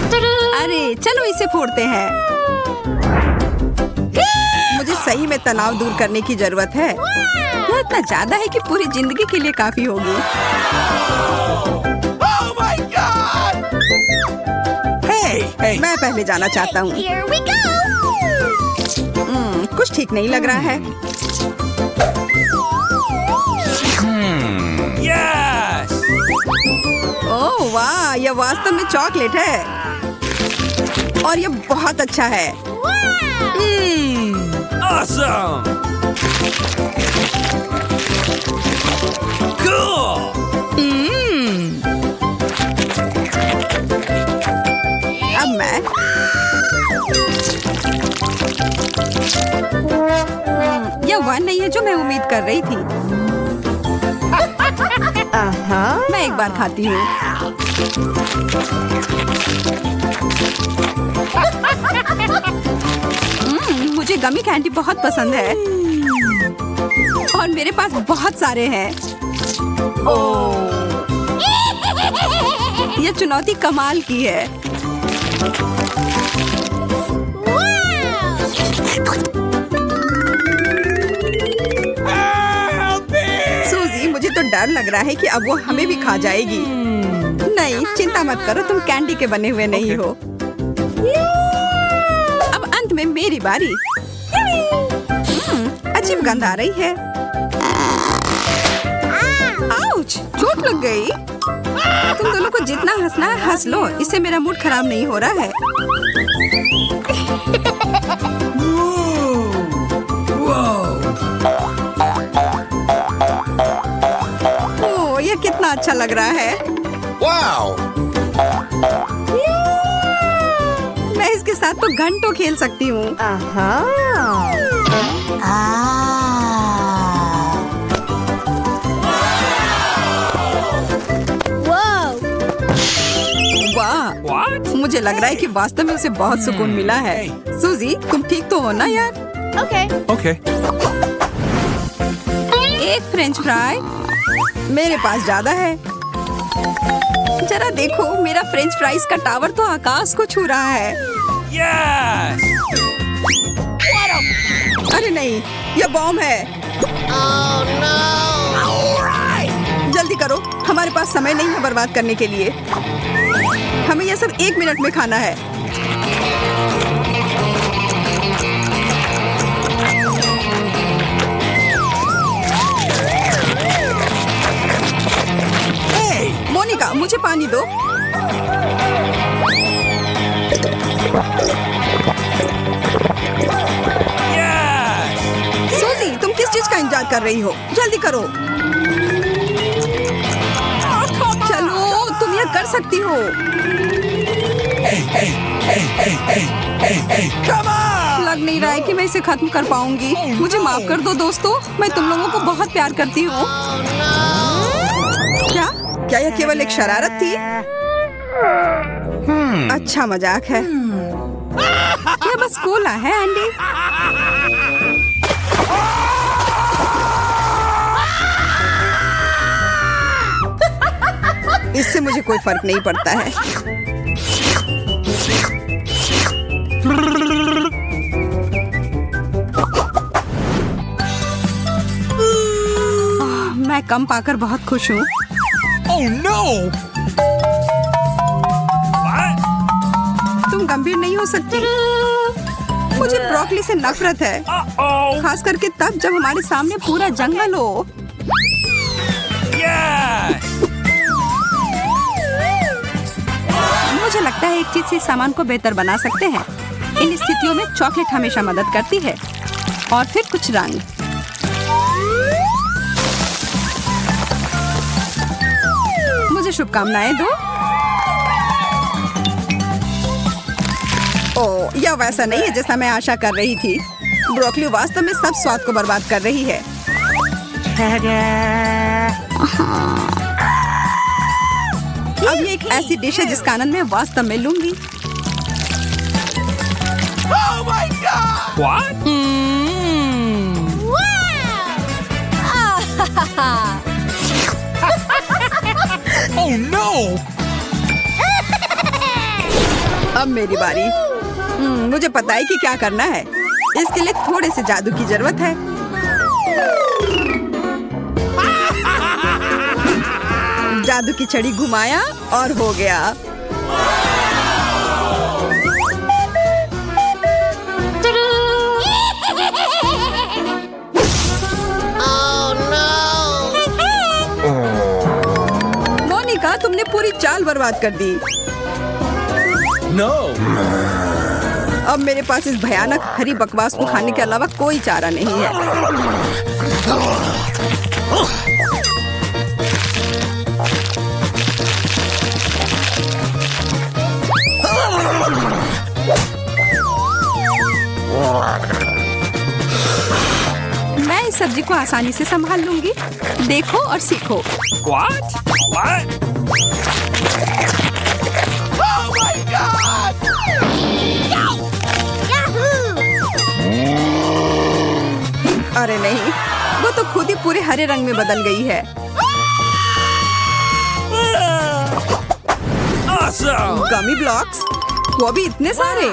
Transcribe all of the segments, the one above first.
अरे चलो इसे फोड़ते हैं। मुझे सही में तनाव दूर करने की जरूरत है। यह इतना ज्यादा है कि पूरी जिंदगी के लिए काफी होगी। Oh my God! Hey! मैं पहले जाना चाहता हूँ। Here we go! कुछ ठीक नहीं लग रहा है। Yes! ओह वाह, यह वास्तव में चॉकलेट है और यह बहुत अच्छा है। Awesome! Cool! अब मैं यह वह नहीं है जो मैं उम्मीद कर रही थी। मैं एक बार खाती हूँ। मुझे गमी कैंडी बहुत पसंद है और मेरे पास बहुत सारे हैं। यह चुनौती कमाल की है। सूजी, मुझे तो डर लग रहा है कि अब वो हमें भी खा जाएगी। नहीं, चिंता मत करो, तुम कैंडी के बने हुए नहीं हो। अब अंत में मेरी बारी। अजीब गंध आ रही है। आउच, चोट लग गई। तुम दोनों को जितना हंसना है हंस लो, इससे मेरा मूड खराब नहीं हो रहा है। ओह, ये कितना अच्छा लग रहा है। Wow! मैं इसके साथ तो घंटों खेल सकती हूँ। Whoa! वाह, What? मुझे लग रहा है कि वास्तव में उसे बहुत सुकून मिला है। सूजी, तुम ठीक तो हो ना यार? Okay. Okay. एक फ्रेंच फ्राई मेरे पास ज्यादा है। जरा देखो, मेरा फ्रेंच फ्राइज का टावर तो आकाश को छू रहा है। Yes! अरे नहीं, यह बॉम्ब है। Oh no! जल्दी करो, हमारे पास समय नहीं है बर्बाद करने के लिए। हमें यह सब 1 मिनट में खाना है। मोनिका, मुझे पानी दो। Yes! सूजी, तुम किस चीज का इंतजार कर रही हो? जल्दी करो। चलो, तुम यह कर सकती हो। Come on! लग नहीं रहा है कि मैं इसे खत्म कर पाऊंगी। मुझे माफ कर दो दोस्तों, मैं तुम लोगों को बहुत प्यार करती हूँ। क्या यह केवल एक शरारत थी? अच्छा मजाक है। यह बस कोला है एंडी। इससे मुझे कोई फर्क नहीं पड़ता है। मैं कम पाकर बहुत खुश हूँ। Oh no! What? तुम गंभीर नहीं हो सकती। मुझे ब्रोकली से नफरत है, Uh-oh! खास करके तब जब हमारे सामने पूरा जंगल हो। Yes! मुझे लगता है एक चीज से इस सामान को बेहतर बना सकते हैं। इन स्थितियों में चॉकलेट हमेशा मदद करती है। और फिर कुछ रंग। मुझे शुभकामनाएं दो। ओह, यह वैसा नहीं है जैसा मैं आशा कर रही थी। ब्रोकली वास्तव में सब स्वाद को बर्बाद कर रही है। अब ये एक ऐसी डिश है जिसका आनंद मैं वास्तव में लूंगी। Oh my God! What? Oh no! अब मेरी बारी। मुझे पता है कि क्या करना है। इसके लिए थोड़े से जादू की जरूरत है। जादू की छड़ी घुमाया और हो गया। Oh no! मोनिका, तुमने पूरी चाल बर्बाद कर दी। No. अब मेरे पास इस भयानक हरी बकवास को खाने के अलावा कोई चारा नहीं है। मैं इस सब्जी को आसानी से संभाल लूंगी। देखो और सीखो। What? What? Oh my God! अरे नहीं, वो तो खुद ही पूरे हरे रंग में बदल गई है। Awesome! गमी ब्लॉक्स, वो भी इतने सारे।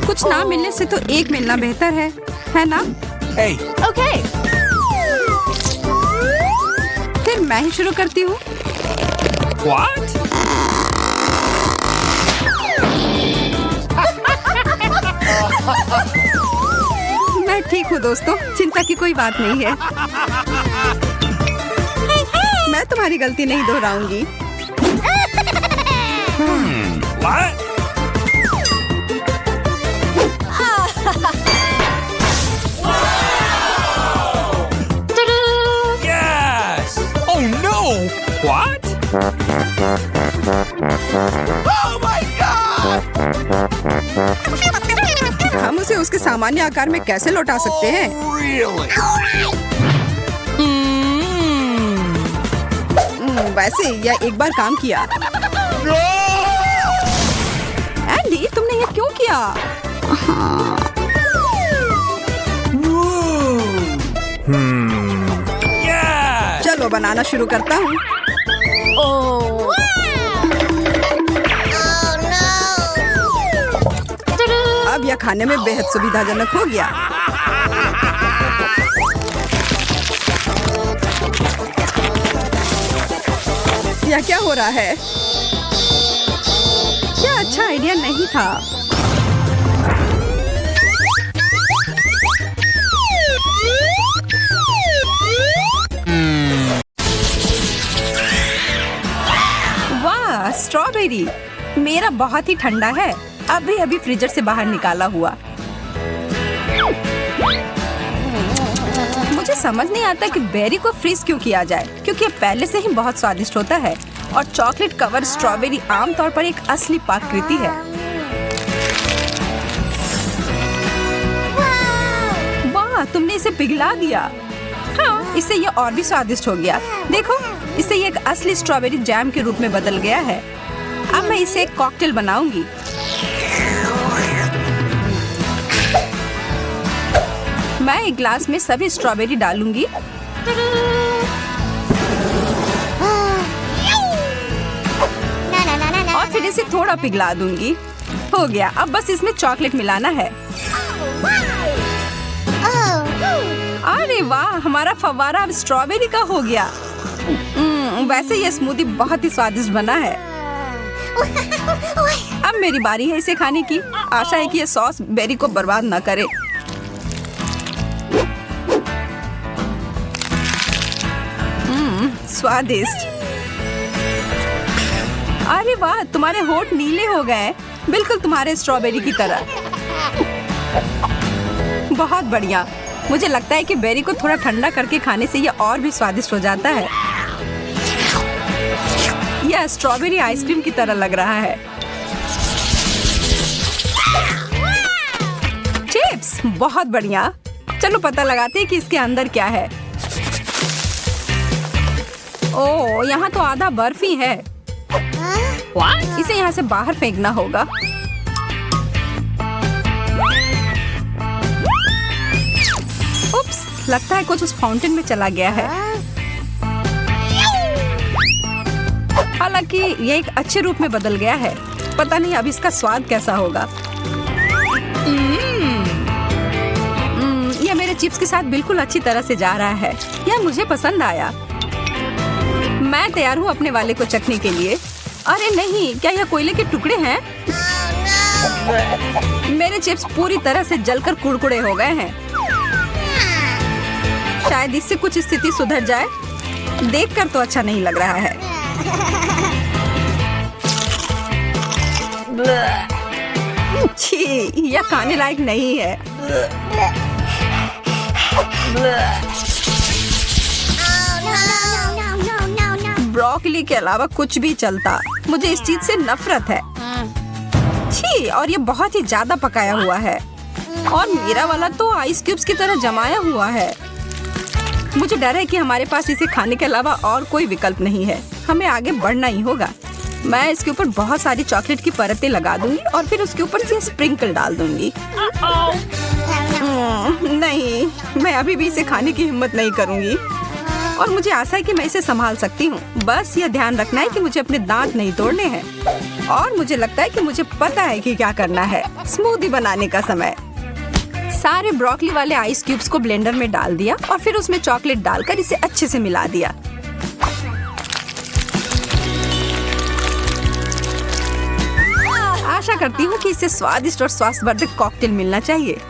कुछ ना मिलने से तो एक मिलना बेहतर है ना? Hey, Okay. फिर मैं ही शुरू करती हूँ। what? मैं ठीक हूँ दोस्तों, चिंता की कोई बात नहीं है। मैं तुम्हारी गलती नहीं दोहराऊंगी। What? Yes! Oh no! What? Oh my God! हम उसे उसके सामान्य आकार में कैसे लौटा सकते हैं? Really? वैसे यह एक बार काम किया। एंडी, तुमने ये क्यों किया? Yes! चलो बनाना शुरू करता हूँ। Oh. Oh no! अब यह खाने में बेहद सुविधाजनक हो गया। यह क्या हो रहा है? क्या अच्छा आइडिया नहीं था। वाह, स्ट्रॉबेरी मेरा बहुत ही ठंडा है। अभी अभी फ्रीजर से बाहर निकाला हुआ। मुझे समझ नहीं आता कि बेरी को फ्रीज क्यों किया जाए, क्योंकि ये पहले से ही बहुत स्वादिष्ट होता है और चॉकलेट कवर स्ट्रॉबेरी आमतौर पर एक असली पाककृति है। वाह, तुमने इसे पिघला दिया। हाँ, इससे ये और भी स्वादिष्ट हो गया। देखो, इससे ये एक असली स्ट्रॉबेरी जैम के रूप में बदल गया है। अब मैं इसे एक कॉकटेल बनाऊंगी। मैं एक ग्लास में सभी स्ट्रॉबेरी डालूंगी। और फिर इसे थोड़ा पिघला दूंगी। हो गया, अब बस इसमें चॉकलेट मिलाना है। अरे वाह, हमारा फव्वारा अब स्ट्रॉबेरी का हो गया। वैसे ये स्मूदी बहुत ही स्वादिष्ट बना है। अब मेरी बारी है इसे खाने की। आशा है कि ये सॉस बेरी को बर्बाद ना करे। स्वादिष्ट। अरे वाह, तुम्हारे होंठ नीले हो गए, बिल्कुल तुम्हारे स्ट्रॉबेरी की तरह। बहुत बढ़िया। मुझे लगता है कि बेरी को थोड़ा ठंडा करके खाने से यह और भी स्वादिष्ट हो जाता है। यह स्ट्रॉबेरी आइसक्रीम की तरह लग रहा है। चिप्स, बहुत बढ़िया। चलो पता लगाते हैं कि इसके अंदर क्या है। ओह, यहाँ तो आधा बर्फ ही है। इसे यहाँ से बाहर फेंकना होगा। उप्स, लगता है कुछ उस फाउंटेन में चला गया है। हालांकि ये एक अच्छे रूप में बदल गया है। पता नहीं अब इसका स्वाद कैसा होगा। यह मेरे चिप्स के साथ बिल्कुल अच्छी तरह से जा रहा है। यह मुझे पसंद आया। मैं तैयार हूँ अपने वाले को चखने के लिए। अरे नहीं, क्या यह कोयले के टुकड़े हैं? मेरे चिप्स पूरी तरह से जलकर कुड़कुड़े हो गए हैं। शायद इससे कुछ स्थिति सुधर जाए। देखकर तो अच्छा नहीं लग रहा है। छी, यह खाने लायक नहीं है। ब्रोकली के अलावा कुछ भी चलता। मुझे इस चीज से नफरत है। छी, और ये बहुत ही ज्यादा पकाया हुआ है। और मेरा वाला तो आइस क्यूब्स की तरह जमाया हुआ है। मुझे डर है कि हमारे पास इसे खाने के अलावा और कोई विकल्प नहीं है। हमें आगे बढ़ना ही होगा। मैं इसके ऊपर बहुत सारी चॉकलेट की परतें लगा दूंगी और फिर उसके ऊपर से स्प्रिंकल डाल दूंगी। नहीं, मैं अभी भी इसे खाने की हिम्मत नहीं करूंगी। और मुझे आशा है कि मैं इसे संभाल सकती हूँ। बस यह ध्यान रखना है कि मुझे अपने दांत नहीं तोड़ने हैं। और मुझे लगता है कि मुझे पता है कि क्या करना है। स्मूदी बनाने का समय। सारे ब्रोकली वाले आइस क्यूब्स को ब्लेंडर में डाल दिया और फिर उसमें चॉकलेट डालकर इसे अच्छे से मिला दिया। आशा करती हूँ कि इसे स्वादिष्ट और स्वास्थ्यवर्धक कॉकटेल मिलना चाहिए।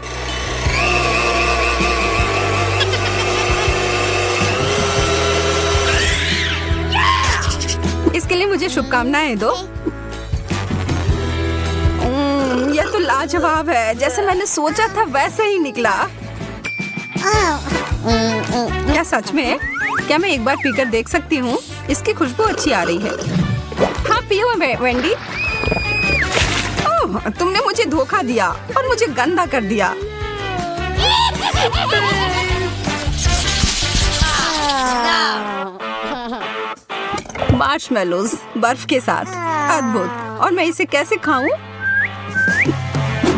इसके लिए मुझे शुभकामनाएं दो। यह तो लाजवाब है। जैसे मैंने सोचा था वैसे ही निकला। क्या सच में? क्या मैं एक बार पीकर देख सकती हूँ? इसकी खुशबू अच्छी आ रही है। हाँ, पियो वेंडी। ओह, तुमने मुझे धोखा दिया और मुझे गंदा कर दिया। मार्शमेलोज बर्फ के साथ, अद्भुत। और मैं इसे कैसे खाऊं?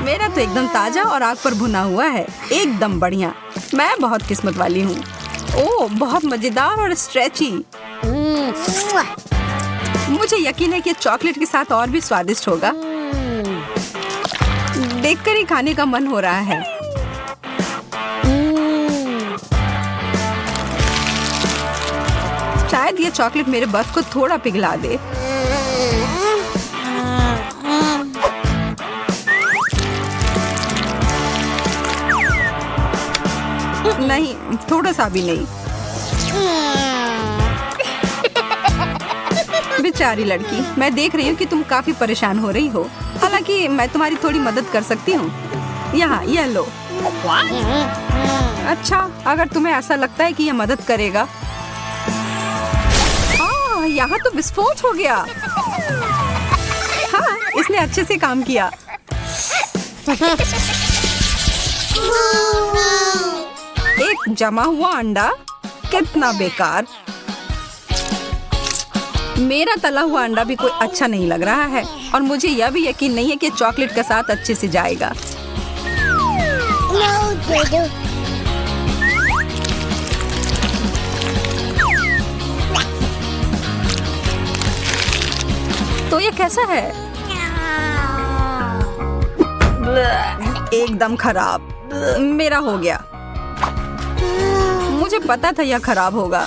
मेरा तो एकदम ताजा और आग पर भुना हुआ है। एकदम बढ़िया। मैं बहुत किस्मत वाली हूँ। ओह, बहुत मजेदार और स्ट्रेची। मुझे यकीन है कि चॉकलेट के साथ और भी स्वादिष्ट होगा। देखकर ही खाने का मन हो रहा है। शायद ये चॉकलेट मेरे बर्फ को थोड़ा पिघला दे। नहीं, थोड़ा सा भी नहीं। बेचारी लड़की, मैं देख रही हूँ कि तुम काफी परेशान हो रही हो। हालांकि मैं तुम्हारी थोड़ी मदद कर सकती हूँ। यहाँ, यह लो। अच्छा, अगर तुम्हें ऐसा लगता है कि यह मदद करेगा। यहाँ तो विस्फोट हो गया। हाँ, इसने अच्छे से काम किया। एक जमा हुआ अंडा, कितना बेकार। मेरा तला हुआ अंडा भी कोई अच्छा नहीं लग रहा है और मुझे यह भी यकीन नहीं है कि चॉकलेट के साथ अच्छे से जाएगा। तो ये कैसा है? एकदम खराब। मेरा हो गया। मुझे पता था यह खराब होगा।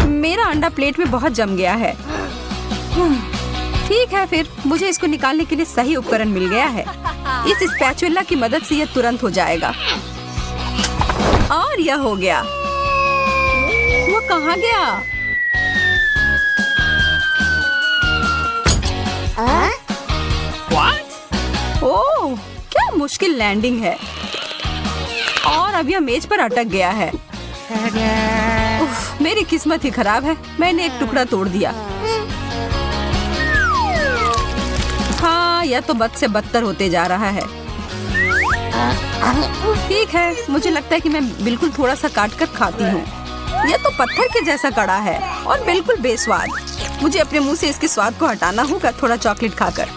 मेरा अंडा प्लेट में बहुत जम गया है। ठीक है, फिर मुझे इसको निकालने के लिए सही उपकरण मिल गया है। इस स्पैचुला की मदद से यह तुरंत हो जाएगा। और यह हो गया। वो कहाँ गया? What? ओह, क्या मुश्किल लैंडिंग है। और अब यह मेज पर अटक गया है। उफ, मेरी किस्मत ही खराब है। मैंने एक टुकड़ा तोड़ दिया। हाँ, यह तो बद से बदतर होते जा रहा है। ठीक है, मुझे लगता है कि मैं बिल्कुल थोड़ा सा काट कर खाती हूँ। यह तो पत्थर के जैसा कड़ा है और बिल्कुल बेस्वाद। मुझे अपने मुंह से इसके स्वाद को हटाना होगा थोड़ा चॉकलेट खाकर।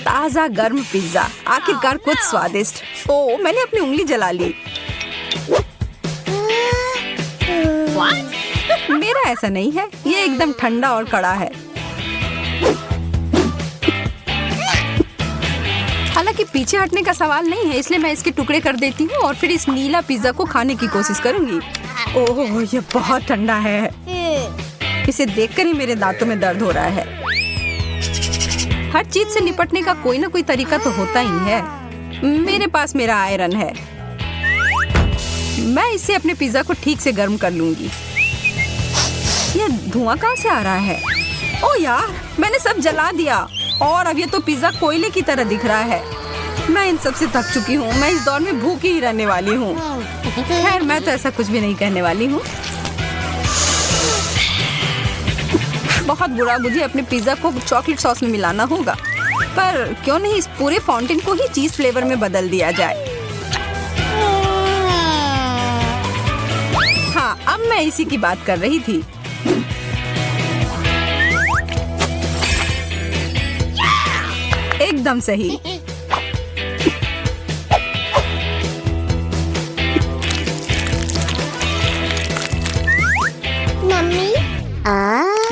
ताजा गर्म पिज्जा, आखिरकार कुछ स्वादिष्ट। ओह, मैंने अपनी उंगली जला ली। मेरा ऐसा नहीं है, ये एकदम ठंडा और कड़ा है। हालांकि पीछे हटने का सवाल नहीं है, इसलिए मैं इसके टुकड़े कर देती हूँ और फिर इस नीला पिज्जा को खाने की कोशिश करूंगी। ओह, ये बहुत ठंडा है। इसे देखकर ही मेरे दांतों में दर्द हो रहा है। हर चीज से निपटने का कोई ना कोई तरीका तो होता ही है। मेरे पास मेरा आयरन है। मैं इससे अपने पिज्जा को ठीक से गर्म कर लूंगी। ये धुआं कहाँ से आ रहा है? ओ यार, मैंने सब जला दिया और अब ये तो पिज्जा कोयले की तरह दिख रहा है। मैं इन सब से थक चुकी हूँ। मैं इस दौर में भूखी ही रहने वाली हूँ। खैर, मैं तो ऐसा कुछ भी नहीं कहने वाली हूँ। बहुत बुरा, मुझे अपने पिज्जा को चॉकलेट सॉस में मिलाना होगा। पर क्यों नहीं इस पूरे फाउंटेन को ही चीज फ्लेवर में बदल दिया जाए। हाँ, अब मैं इसी की बात कर रही थी। एकदम सही। मम्मी,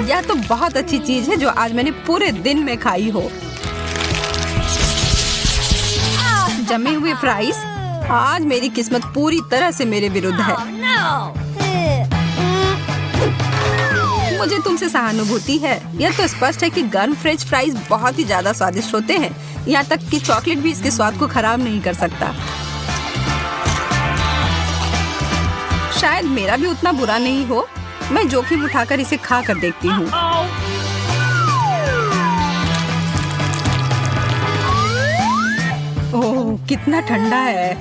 यह तो बहुत अच्छी चीज है जो आज मैंने पूरे दिन में खाई हो। जमे हुए फ्राइज। आज मेरी किस्मत पूरी तरह से मेरे विरुद्ध है। मुझे तुमसे सहानुभूति है। यह तो स्पष्ट है कि गर्म फ्रेंच फ्राइज बहुत ही ज्यादा स्वादिष्ट होते हैं। यहाँ तक कि चॉकलेट भी इसके स्वाद को खराब नहीं कर सकता। शायद मेरा भी उतना बुरा नहीं हो। मैं जोखिम उठाकर इसे खा कर देखती हूँ। ओह, कितना ठंडा है।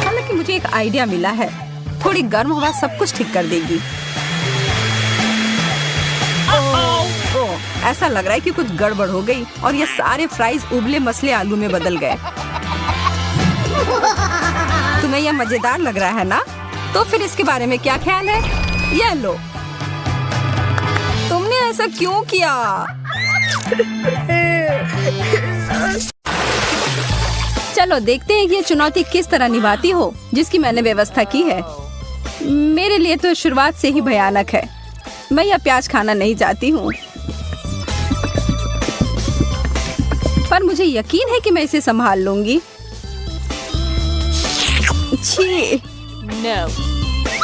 हालांकि मुझे एक आइडिया मिला है। थोड़ी गर्म हवा सब कुछ ठीक कर देगी। ओह, ऐसा लग रहा है कि कुछ गड़बड़ हो गई और ये सारे फ्राइज उबले मसले आलू में बदल गए। तुम्हें यह मजेदार लग रहा है ना? तो फिर इसके बारे में क्या ख्याल है? ये लो। तुमने ऐसा क्यों किया? चलो देखते हैं कि ये चुनौती किस तरह निभाती हो जिसकी मैंने व्यवस्था की है। मेरे लिए तो शुरुआत से ही भयानक है। मैं यह प्याज खाना नहीं चाहती हूँ, पर मुझे यकीन है कि मैं इसे संभाल लूंगी। छी,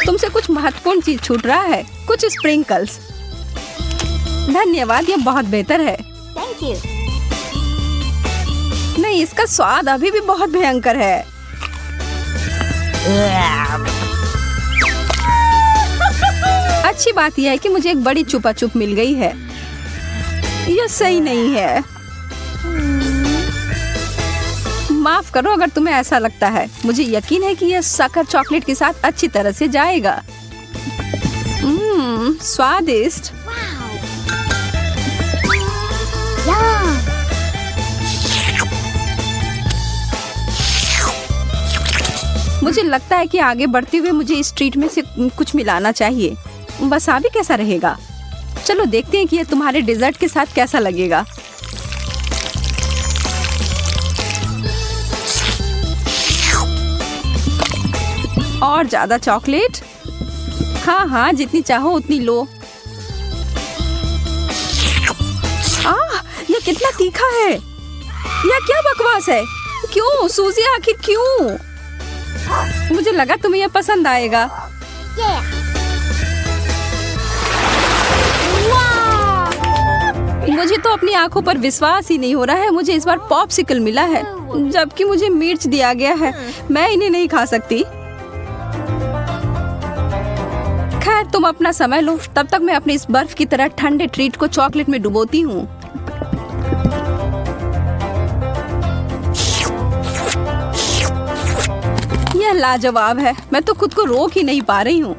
तुमसे कुछ महत्वपूर्ण चीज छूट रहा है। कुछ स्प्रिंकल्स। धन्यवाद, यह बहुत बेहतर है। Thank you. नहीं, इसका स्वाद अभी भी बहुत भयंकर है। अच्छी बात यह है कि मुझे एक बड़ी चुपा चुप मिल गई है। यह सही नहीं है। माफ करो अगर तुम्हें ऐसा लगता है। मुझे यकीन है कि यह शक्कर चॉकलेट के साथ अच्छी तरह से जाएगा। स्वादिष्ट। मुझे लगता है कि आगे बढ़ते हुए मुझे इस ट्रीट में से कुछ मिलाना चाहिए। वसाबी कैसा रहेगा? चलो देखते हैं कि यह तुम्हारे डेजर्ट के साथ कैसा लगेगा। और ज्यादा चॉकलेट। हाँ हाँ, जितनी चाहो उतनी लो। ये कितना तीखा है। यह क्या बकवास है? क्यों सूजी, आखिर क्यों? मुझे लगा तुम्हें यह पसंद आएगा। मुझे तो अपनी आंखों पर विश्वास ही नहीं हो रहा है। मुझे इस बार पॉप्सिकल मिला है, जबकि मुझे मिर्च दिया गया है। मैं इन्हें नहीं खा सकती। खैर, तुम अपना समय लो। तब तक मैं अपने इस बर्फ की तरह ठंडे ट्रीट को चॉकलेट में डुबोती हूँ। यह लाजवाब है। मैं तो खुद को रोक ही नहीं पा रही हूँ।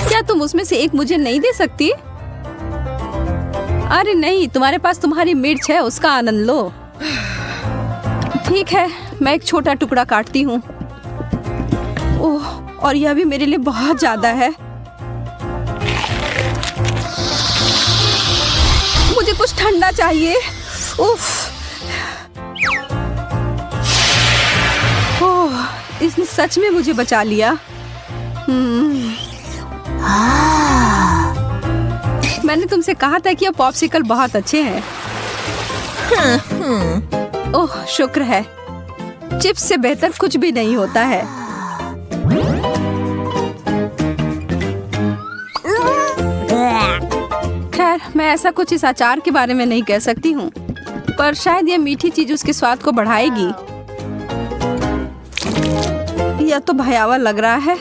क्या तुम उसमें से एक मुझे नहीं दे सकती? अरे नहीं, तुम्हारे पास तुम्हारी मिर्च है, उसका आनंद लो। ठीक है, मैं एक छोटा टुकड़ा काटती हूँ। ओह, और यह भी मेरे लिए बहुत ज्यादा है। मुझे कुछ ठंडा चाहिए। उफ, इसने सच में मुझे बचा लिया। मैंने तुमसे कहा था कि ये पॉप्सिकल बहुत अच्छे हैं। ओह, शुक्र है। चिप्स से बेहतर कुछ भी नहीं होता है। खैर, मैं ऐसा कुछ इस अचार के बारे में नहीं कह सकती हूँ, पर शायद ये मीठी चीज उसके स्वाद को बढ़ाएगी। यह तो भयावह लग रहा है।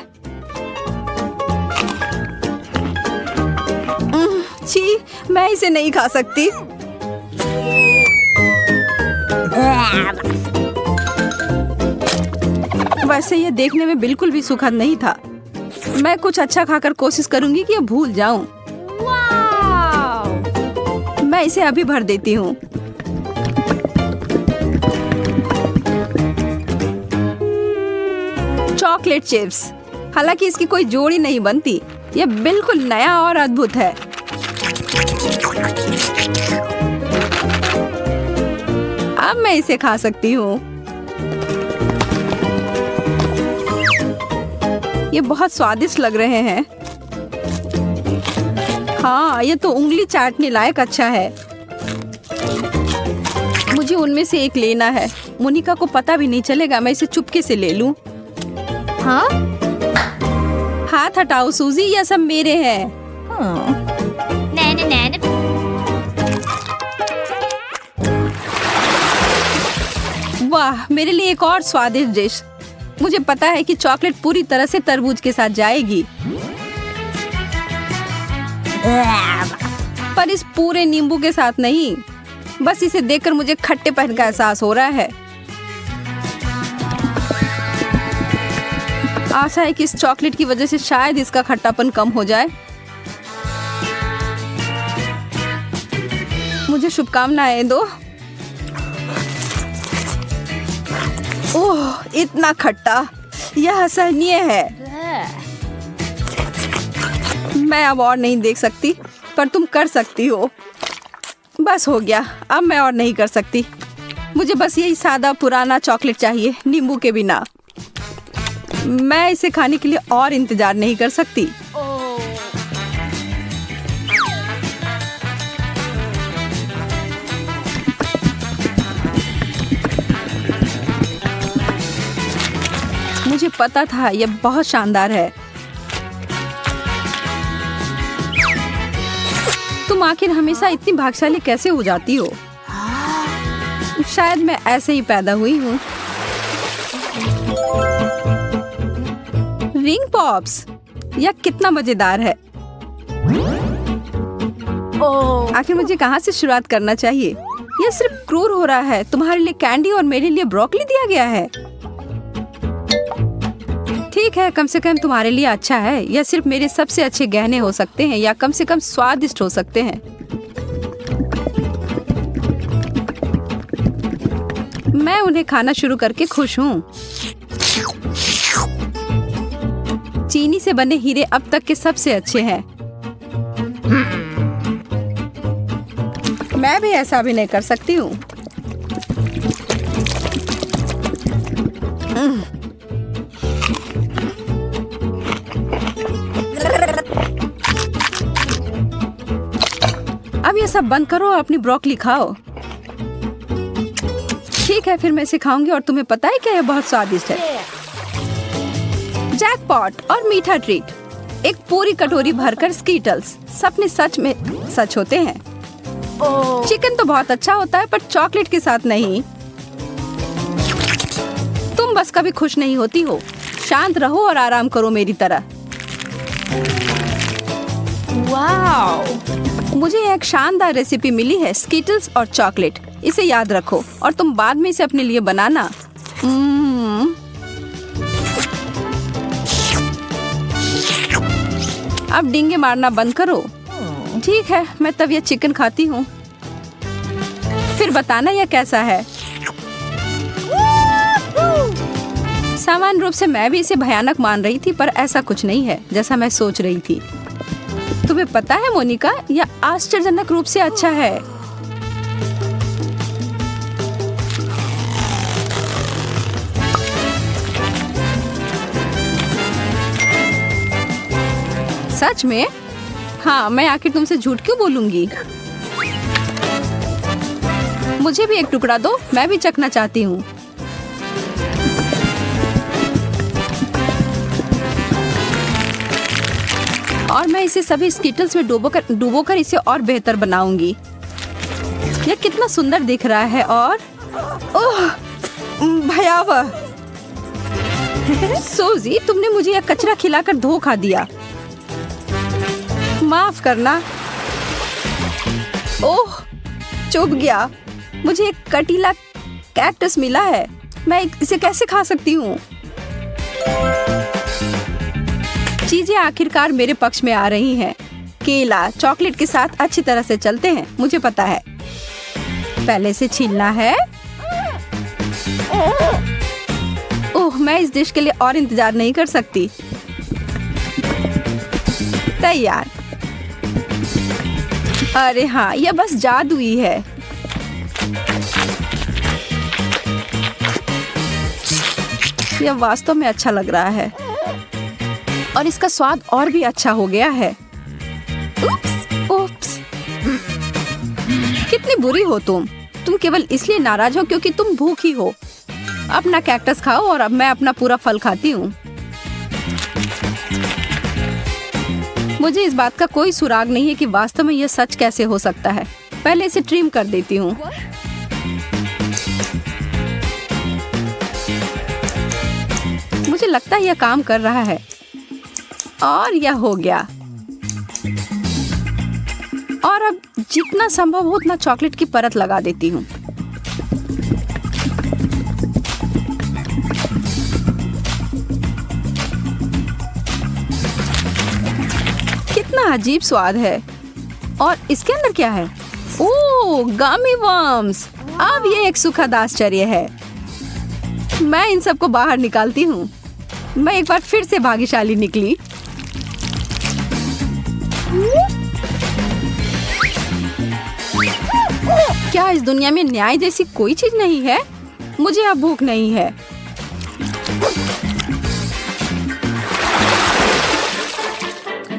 छी, मैं इसे नहीं खा सकती। वैसे ये देखने में बिल्कुल भी सुखद नहीं था। मैं कुछ अच्छा खाकर कोशिश करूंगी कि ये भूल जाऊं। मैं इसे अभी भर देती हूँ। Chocolate chips. हालांकि इसकी कोई जोड़ी नहीं बनती। यह बिल्कुल नया और अद्भुत है। अब मैं इसे खा सकती हूँ। ये बहुत स्वादिष्ट लग रहे हैं। हाँ, ये तो उंगली चाटने लायक अच्छा है। मुझे उनमें से एक लेना है। मोनिका को पता भी नहीं चलेगा। मैं इसे चुपके से ले लूं। हाँ? हाथ हटाओ सूजी, ये सब मेरे हैं। वाह, मेरे लिए एक और स्वादिष्ट डिश। मुझे पता है कि चॉकलेट पूरी तरह से तरबूज के साथ जाएगी, पर इस पूरे नींबू के साथ नहीं। बस इसे देखकर मुझे खट्टेपन का एहसास हो रहा है। आशा है कि इस चॉकलेट की वजह से शायद इसका खट्टापन कम हो जाए। मुझे शुभकामनाएं दो। ओह, इतना खट्टा, यह असहनीय है। मैं अब और नहीं देख सकती, पर तुम कर सकती हो। बस हो गया, अब मैं और नहीं कर सकती। मुझे बस यही सादा पुराना चॉकलेट चाहिए, नींबू के बिना। मैं इसे खाने के लिए और इंतजार नहीं कर सकती। मुझे पता था यह बहुत शानदार है। तुम आखिर हमेशा इतनी भाग्यशाली कैसे हो जाती हो? शायद मैं ऐसे ही पैदा हुई हूँ। रिंग पॉप्स, यह कितना मजेदार है। आखिर मुझे कहाँ से शुरुआत करना चाहिए? यह सिर्फ क्रूर हो रहा है। तुम्हारे लिए कैंडी और मेरे लिए ब्रोकली दिया गया है। ठीक है, कम से कम तुम्हारे लिए अच्छा है। यह सिर्फ मेरे सबसे अच्छे गहने हो सकते हैं, या कम से कम स्वादिष्ट हो सकते हैं। मैं उन्हें खाना शुरू करके खुश हूँ। चीनी से बने हीरे अब तक के सबसे अच्छे हैं। मैं भी ऐसा भी नहीं कर सकती हूँ। अब ये सब बंद करो और अपनी ब्रोकली खाओ। ठीक है, फिर मैं इसे खाऊंगी और तुम्हें पता है क्या, यह बहुत स्वादिष्ट है। जैकपॉट और मीठा ट्रीट। एक पूरी कटोरी भरकर स्कीटल्स। सपने सच में सच होते हैं। चिकन तो बहुत अच्छा होता है, पर चॉकलेट के साथ नहीं। तुम बस कभी खुश नहीं होती हो। शांत रहो और आराम करो मेरी तरह। वाओ, मुझे एक शानदार रेसिपी मिली है, स्कीटल्स और चॉकलेट। इसे याद रखो और तुम बाद में इसे अपने लिए बनाना। अब डींगे मारना बंद करो। ठीक है, मैं तब यह चिकन खाती हूँ, फिर बताना यह कैसा है। सामान्य रूप से मैं भी इसे भयानक मान रही थी, पर ऐसा कुछ नहीं है जैसा मैं सोच रही थी। तुम्हें पता है मोनिका, यह आश्चर्यजनक रूप से अच्छा है। सच में? हाँ, मैं आखिर तुमसे झूठ क्यों बोलूंगी? मुझे भी एक टुकड़ा दो, मैं भी चखना चाहती हूँ। और मैं इसे सभी स्किटल्स में डुबोकर इसे और बेहतर बनाऊंगी। यह कितना सुंदर दिख रहा है और ओह भयावह। सूजी, तुमने मुझे यह कचरा खिलाकर धोखा दिया। माफ करना। ओह, चुभ गया। मुझे एक कटीला कैक्टस मिला है। मैं इसे कैसे खा सकती हूँ? चीजें आखिरकार मेरे पक्ष में आ रही हैं। केला चॉकलेट के साथ अच्छी तरह से चलते हैं, मुझे पता है। पहले से छीलना है। ओह, मैं इस डिश के लिए और इंतजार नहीं कर सकती। तैयार। अरे हाँ, यह बस जादुई है। यह वास्तव में अच्छा लग रहा है और इसका स्वाद और भी अच्छा हो गया है। उप्स। कितनी बुरी हो तुम केवल इसलिए नाराज हो क्योंकि तुम भूखी हो। अपना कैक्टस खाओ और अब मैं अपना पूरा फल खाती हूँ। मुझे इस बात का कोई सुराग नहीं है कि वास्तव में यह सच कैसे हो सकता है। पहले इसे ट्रिम कर देती हूँ। मुझे लगता है यह काम कर रहा है और यह हो गया। और अब जितना संभव हो उतना चॉकलेट की परत लगा देती हूँ। कितना अजीब स्वाद है। और इसके अंदर क्या है? ओह, गमी वर्म्स। अब ये एक सुखद आश्चर्य है। मैं इन सबको बाहर निकालती हूँ। मैं एक बार फिर से भाग्यशाली निकली। क्या इस दुनिया में न्याय जैसी कोई चीज नहीं है? मुझे अब भूख नहीं है।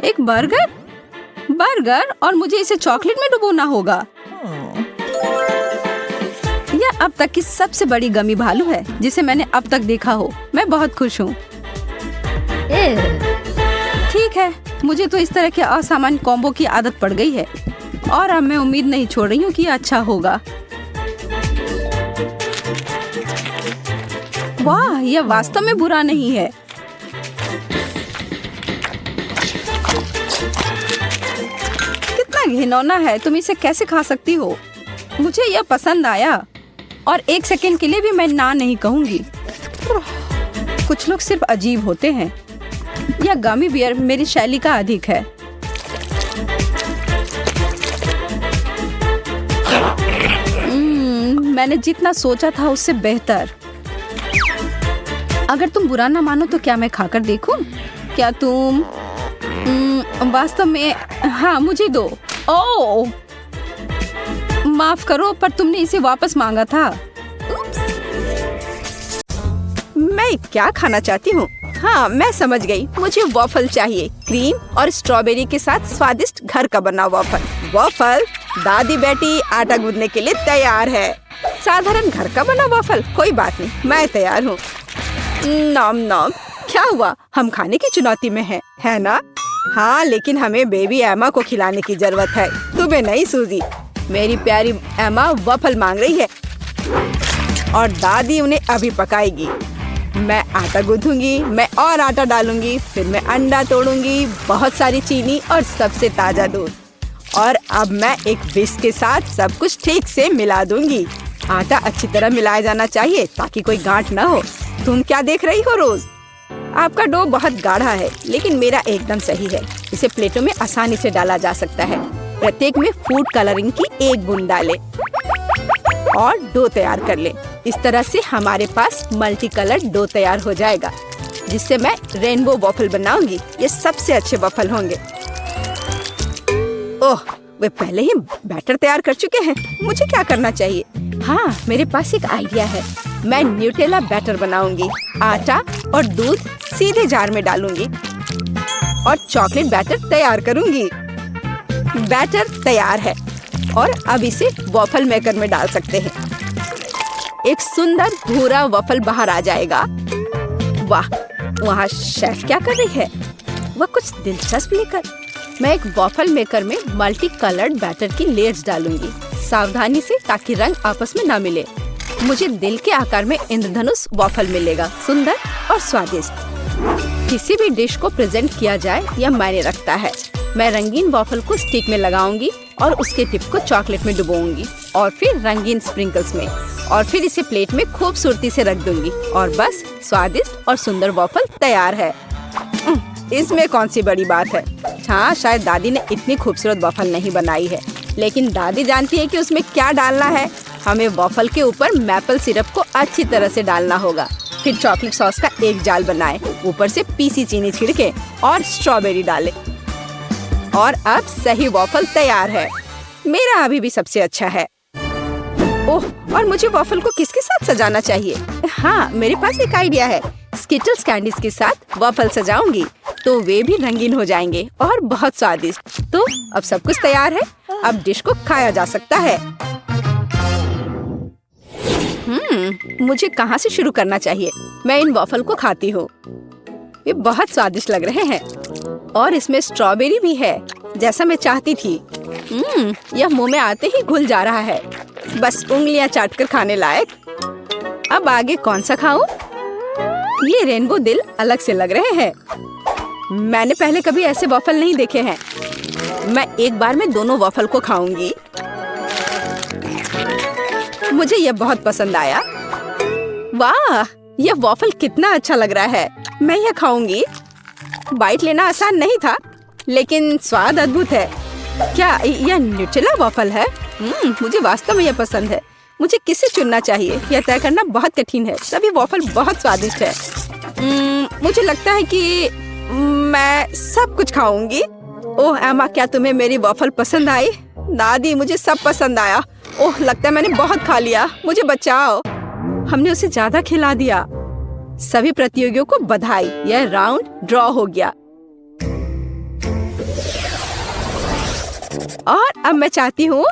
एक बर्गर और मुझे इसे चॉकलेट में डुबोना होगा। यह अब तक की सबसे बड़ी गमी भालू है जिसे मैंने अब तक देखा हो। मैं बहुत खुश हूँ। ठीक है, मुझे तो इस तरह के असामान्य कॉम्बो की आदत पड़ गई है और अब मैं उम्मीद नहीं छोड़ रही हूँ कि यह अच्छा होगा। वाह, यह वास्तव में बुरा नहीं है। कितना घिनौना है, तुम इसे कैसे खा सकती हो? मुझे यह पसंद आया और एक सेकंड के लिए भी मैं ना नहीं कहूंगी। कुछ लोग सिर्फ अजीब होते हैं। यह गमी बियर मेरी शैली का अधिक है। मैंने जितना सोचा था उससे बेहतर। अगर तुम बुरा ना मानो तो क्या मैं खाकर देखूं? क्या तुम वास्तव में? हाँ, मुझे दो। ओह, माफ करो, पर तुमने इसे वापस मांगा था। मैं क्या खाना चाहती हूँ? हाँ, मैं समझ गई। मुझे वॉफल चाहिए, क्रीम और स्ट्रॉबेरी के साथ स्वादिष्ट घर का बना वॉफल। दादी बेटी आटा गूंदने के लिए तैयार है। साधारण घर का बना वॉफल, कोई बात नहीं, मैं तैयार हूँ। नॉम नॉम। क्या हुआ? हम खाने की चुनौती में हैं, है ना? हाँ, लेकिन हमें बेबी एमा को खिलाने की जरूरत है, तुम्हें नहीं सूजी। मेरी प्यारी एमा वॉफल मांग रही है और दादी उन्हें अभी पकाएगी। मैं आटा गूंथूंगी, मैं और आटा डालूंगी, फिर मैं अंडा तोड़ूंगी, बहुत सारी चीनी और सबसे ताजा दूध। और अब मैं एक विस्क के साथ सब कुछ ठीक से मिला दूंगी। आटा अच्छी तरह मिलाया जाना चाहिए ताकि कोई गांठ न हो। तुम क्या देख रही हो रोज? आपका डो बहुत गाढ़ा है, लेकिन मेरा एकदम सही है। इसे प्लेटों में आसानी से डाला जा सकता है। प्रत्येक में फूड कलरिंग की एक बूंद डालें और डो तैयार कर लें। इस तरह से हमारे पास मल्टी कलर डो तैयार हो जाएगा, जिससे मैं रेनबो वॉफल बनाऊंगी। ये सबसे अच्छे वॉफल होंगे। ओह, वे पहले ही बैटर तैयार कर चुके हैं। मुझे क्या करना चाहिए? हाँ, मेरे पास एक आइडिया है। मैं न्यूटेला बैटर बनाऊंगी। आटा और दूध सीधे जार में डालूंगी और चॉकलेट बैटर तैयार करूंगी। बैटर तैयार है और अब इसे वॉफल मेकर में डाल सकते हैं। एक सुंदर भूरा वॉफल बाहर आ जाएगा। वाह, वहाँ शेफ क्या कर रही है? वह कुछ दिलचस्प लेकर। मैं एक वॉफल मेकर में मल्टी कलर्ड बैटर की लेयर्स डालूंगी, सावधानी से, ताकि रंग आपस में ना मिले। मुझे दिल के आकार में इंद्रधनुष वॉफल मिलेगा, सुंदर और स्वादिष्ट। किसी भी डिश को प्रेजेंट किया जाए यह मायने रखता है। मैं रंगीन वॉफल को स्टिक में लगाऊंगी और उसके टिप को चॉकलेट में डुबोऊंगी और फिर रंगीन स्प्रिंकल्स में, और फिर इसे प्लेट में खूबसूरती से रख दूंगी और बस स्वादिष्ट और सुंदर वॉफल तैयार है। इसमें कौन सी बड़ी बात है? हाँ, शायद दादी ने इतनी खूबसूरत वॉफल नहीं बनाई है, लेकिन दादी जानती है कि उसमें क्या डालना है। हमें वॉफल के ऊपर मैपल सिरप को अच्छी तरह से डालना होगा, फिर चॉकलेट सॉस का एक जाल बनाएं, ऊपर से पीसी चीनी छिड़के और स्ट्रॉबेरी डालें। और अब सही वॉफल तैयार है। मेरा अभी भी सबसे अच्छा है। ओह, और मुझे वॉफल को किसके साथ सजाना चाहिए? हाँ, मेरे पास एक आइडिया है। स्किटल्स कैंडीज के साथ वॉफल सजाऊंगी तो वे भी रंगीन हो जाएंगे और बहुत स्वादिष्ट। तो अब सब कुछ तैयार है, अब डिश को खाया जा सकता है। मुझे कहाँ से शुरू करना चाहिए? मैं इन वॉफल को खाती हूँ। ये बहुत स्वादिष्ट लग रहे हैं और इसमें स्ट्रॉबेरी भी है, जैसा मैं चाहती थी। यह मुंह में आते ही घुल जा रहा है, बस उंगलियां चाटकर खाने लायक। अब आगे कौन सा खाऊं? ये रेनबो दिल अलग से लग रहे हैं। मैंने पहले कभी ऐसे वॉफल नहीं देखे हैं। मैं एक बार में दोनों वॉफल को खाऊंगी। मुझे यह बहुत पसंद आया। वाह, यह वॉफल कितना अच्छा लग रहा है। मैं यह खाऊंगी। बाइट लेना आसान नहीं था, लेकिन स्वाद अद्भुत है। क्या यह न्यूट्रेला वॉफल है? मुझे वास्तव में यह पसंद है। मुझे किसे चुनना चाहिए, यह तय करना बहुत कठिन है। सभी वॉफल बहुत स्वादिष्ट है। मुझे लगता है कि मैं सब कुछ खाऊंगी। ओह एमा, क्या तुम्हें मेरी वॉफल पसंद आई? दादी, मुझे सब पसंद आया। ओह, लगता है मैंने बहुत खा लिया। मुझे बचाओ। हमने उसे ज्यादा खिला दिया। सभी प्रतियोगियों को बधाई, यह राउंड ड्रॉ हो गया। और अब मैं चाहती हूँ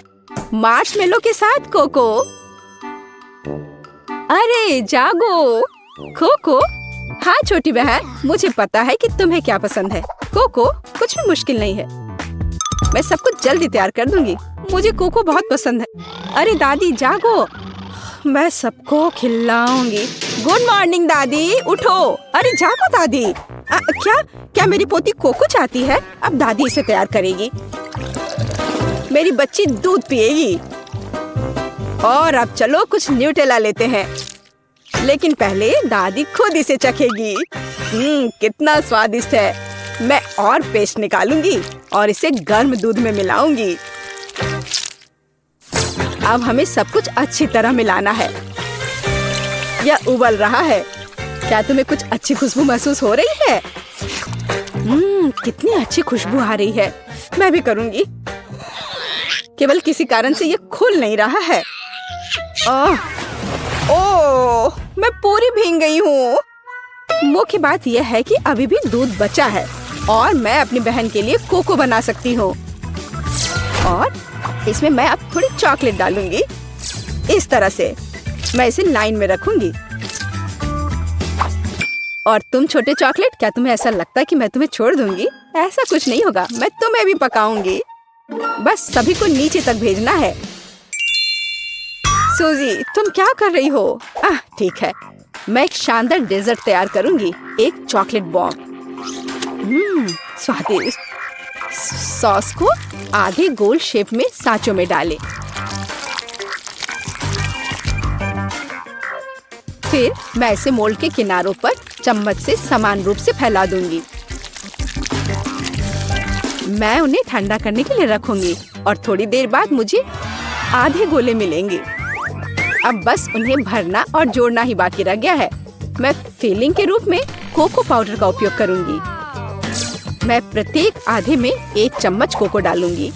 मार्शमेलो के साथ कोको। अरे जागो कोको। हाँ छोटी बहन, मुझे पता है कि तुम्हें क्या पसंद है। कोको कुछ भी मुश्किल नहीं है। मैं सब कुछ जल्दी तैयार कर दूंगी। मुझे कोको बहुत पसंद है। अरे दादी जागो, मैं सबको खिलाऊंगी। गुड मॉर्निंग दादी, उठो। अरे जागो दादी। क्या मेरी पोती कोको चाहती है? अब दादी इसे तैयार करेगी। मेरी बच्ची दूध पिएगी। और अब चलो कुछ न्यूटेला लेते हैं, लेकिन पहले दादी खुद इसे चखेगी। कितना स्वादिष्ट है। मैं और पेस्ट निकालूंगी और इसे गर्म दूध में मिलाऊंगी। अब हमें सब कुछ अच्छी तरह मिलाना है। यह उबल रहा है। क्या तुम्हें कुछ अच्छी खुशबू महसूस हो रही है? कितनी अच्छी खुशबू आ रही है। मैं भी करूंगी। केवल किसी कारण से ये खुल नहीं रहा है। ओह, मैं पूरी भीग गई हूँ। मुख्य बात यह है कि अभी भी दूध बचा है और मैं अपनी बहन के लिए कोको बना सकती हूँ। और इसमें मैं अब थोड़ी चॉकलेट डालूंगी। इस तरह से मैं इसे लाइन में रखूंगी। और तुम छोटे चॉकलेट, क्या तुम्हें ऐसा लगता है कि मैं तुम्हें छोड़ दूंगी? ऐसा कुछ नहीं होगा। मैं तुम्हें भी पकाऊंगी। बस सभी को नीचे तक भेजना है। सूजी, तुम क्या कर रही हो? ठीक है, मैं एक शानदार डेजर्ट तैयार करूंगी। एक चॉकलेट बॉम्ब। स्वादिष्ट। सॉस को आधे गोल शेप में सांचों में डालें। फिर मैं इसे मोल्ड के किनारों पर चम्मच से समान रूप से फैला दूंगी। मैं उन्हें ठंडा करने के लिए रखूंगी और थोड़ी देर बाद मुझे आधे गोले मिलेंगे। अब बस उन्हें भरना और जोड़ना ही बाकी रह गया है। मैं फिलिंग के रूप में कोको पाउडर का उपयोग करूंगी। मैं प्रत्येक आधे में 1 चम्मच कोको डालूंगी।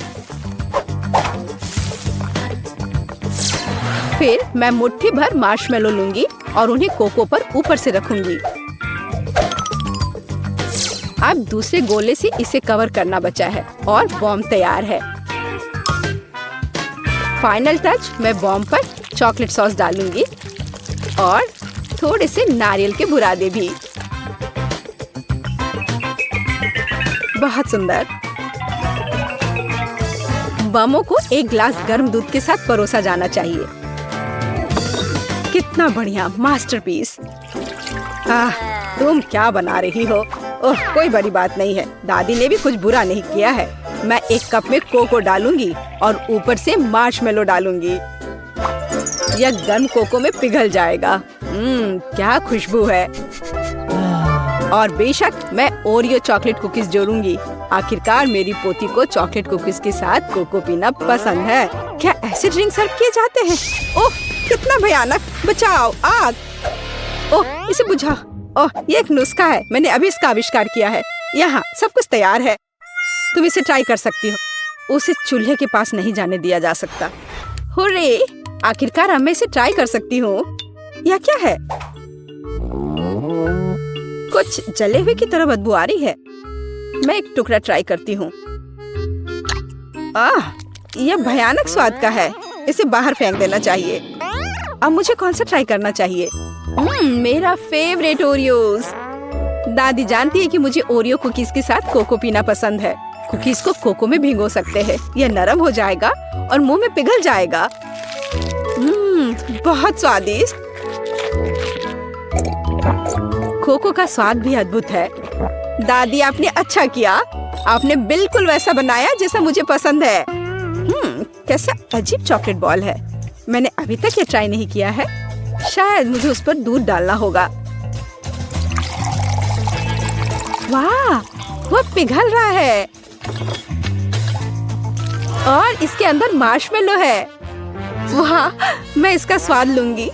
फिर मैं मुट्ठी भर मार्शमेलो लूंगी और उन्हें कोको पर ऊपर से रखूंगी। अब दूसरे गोले से इसे कवर करना बचा है और बॉम्ब तैयार है। फाइनल टच, मैं बॉम्ब पर चॉकलेट सॉस डालूंगी और थोड़े से नारियल के बुरादे भी। बहुत सुंदर। बमों को एक गिलास गर्म दूध के साथ परोसा जाना चाहिए। कितना बढ़िया मास्टरपीस। तुम क्या बना रही हो? ओह, कोई बड़ी बात नहीं है। दादी ने भी कुछ बुरा नहीं किया है। मैं एक कप में कोको डालूंगी और ऊपर से मार्शमेलो डालूंगी। यह गर्म कोको में पिघल जाएगा। क्या खुशबू है। और बेशक मैं ओरियो चॉकलेट कुकीज जोड़ूंगी। आखिरकार मेरी पोती को चॉकलेट कुकीज के साथ कोको पीना पसंद है। क्या ऐसे ड्रिंक सर्व किए जाते हैं? ओह, कितना भयानक। बचाओ, आग। ओह, इसे बुझा। ओह, ये एक नुस्खा है। मैंने अभी इसका आविष्कार किया है। यहाँ सब कुछ तैयार है। तुम इसे ट्राई कर सकती हो। उसे चूल्हे के पास नहीं जाने दिया जा सकता। हुर्रे! आखिरकार अब मैं इसे ट्राई कर सकती हूँ। यह क्या है? कुछ जले हुए की तरह बदबू आ रही है। मैं एक टुकड़ा ट्राई करती हूँ। यह भयानक स्वाद का है। इसे बाहर फेंक देना चाहिए। अब मुझे कौन सा ट्राई करना चाहिए? मेरा फेवरेट ओरियोज। दादी जानती है कि मुझे ओरियो कुकीज के साथ कोको पीना पसंद है। कुकीज को कोको में भिगो सकते हैं। यह नरम हो जाएगा और मुंह में पिघल जाएगा। बहुत स्वादिष्ट। कोको का स्वाद भी अद्भुत है। दादी, आपने अच्छा किया। आपने बिल्कुल वैसा बनाया जैसा मुझे पसंद है। कैसा अजीब चॉकलेट बॉल है। मैंने अभी तक ये ट्राई नहीं किया है। शायद मुझे उस पर दूध डालना होगा। वाह, वो पिघल रहा है और इसके अंदर मार्शमेलो है। वाह, मैं इसका स्वाद लूंगी।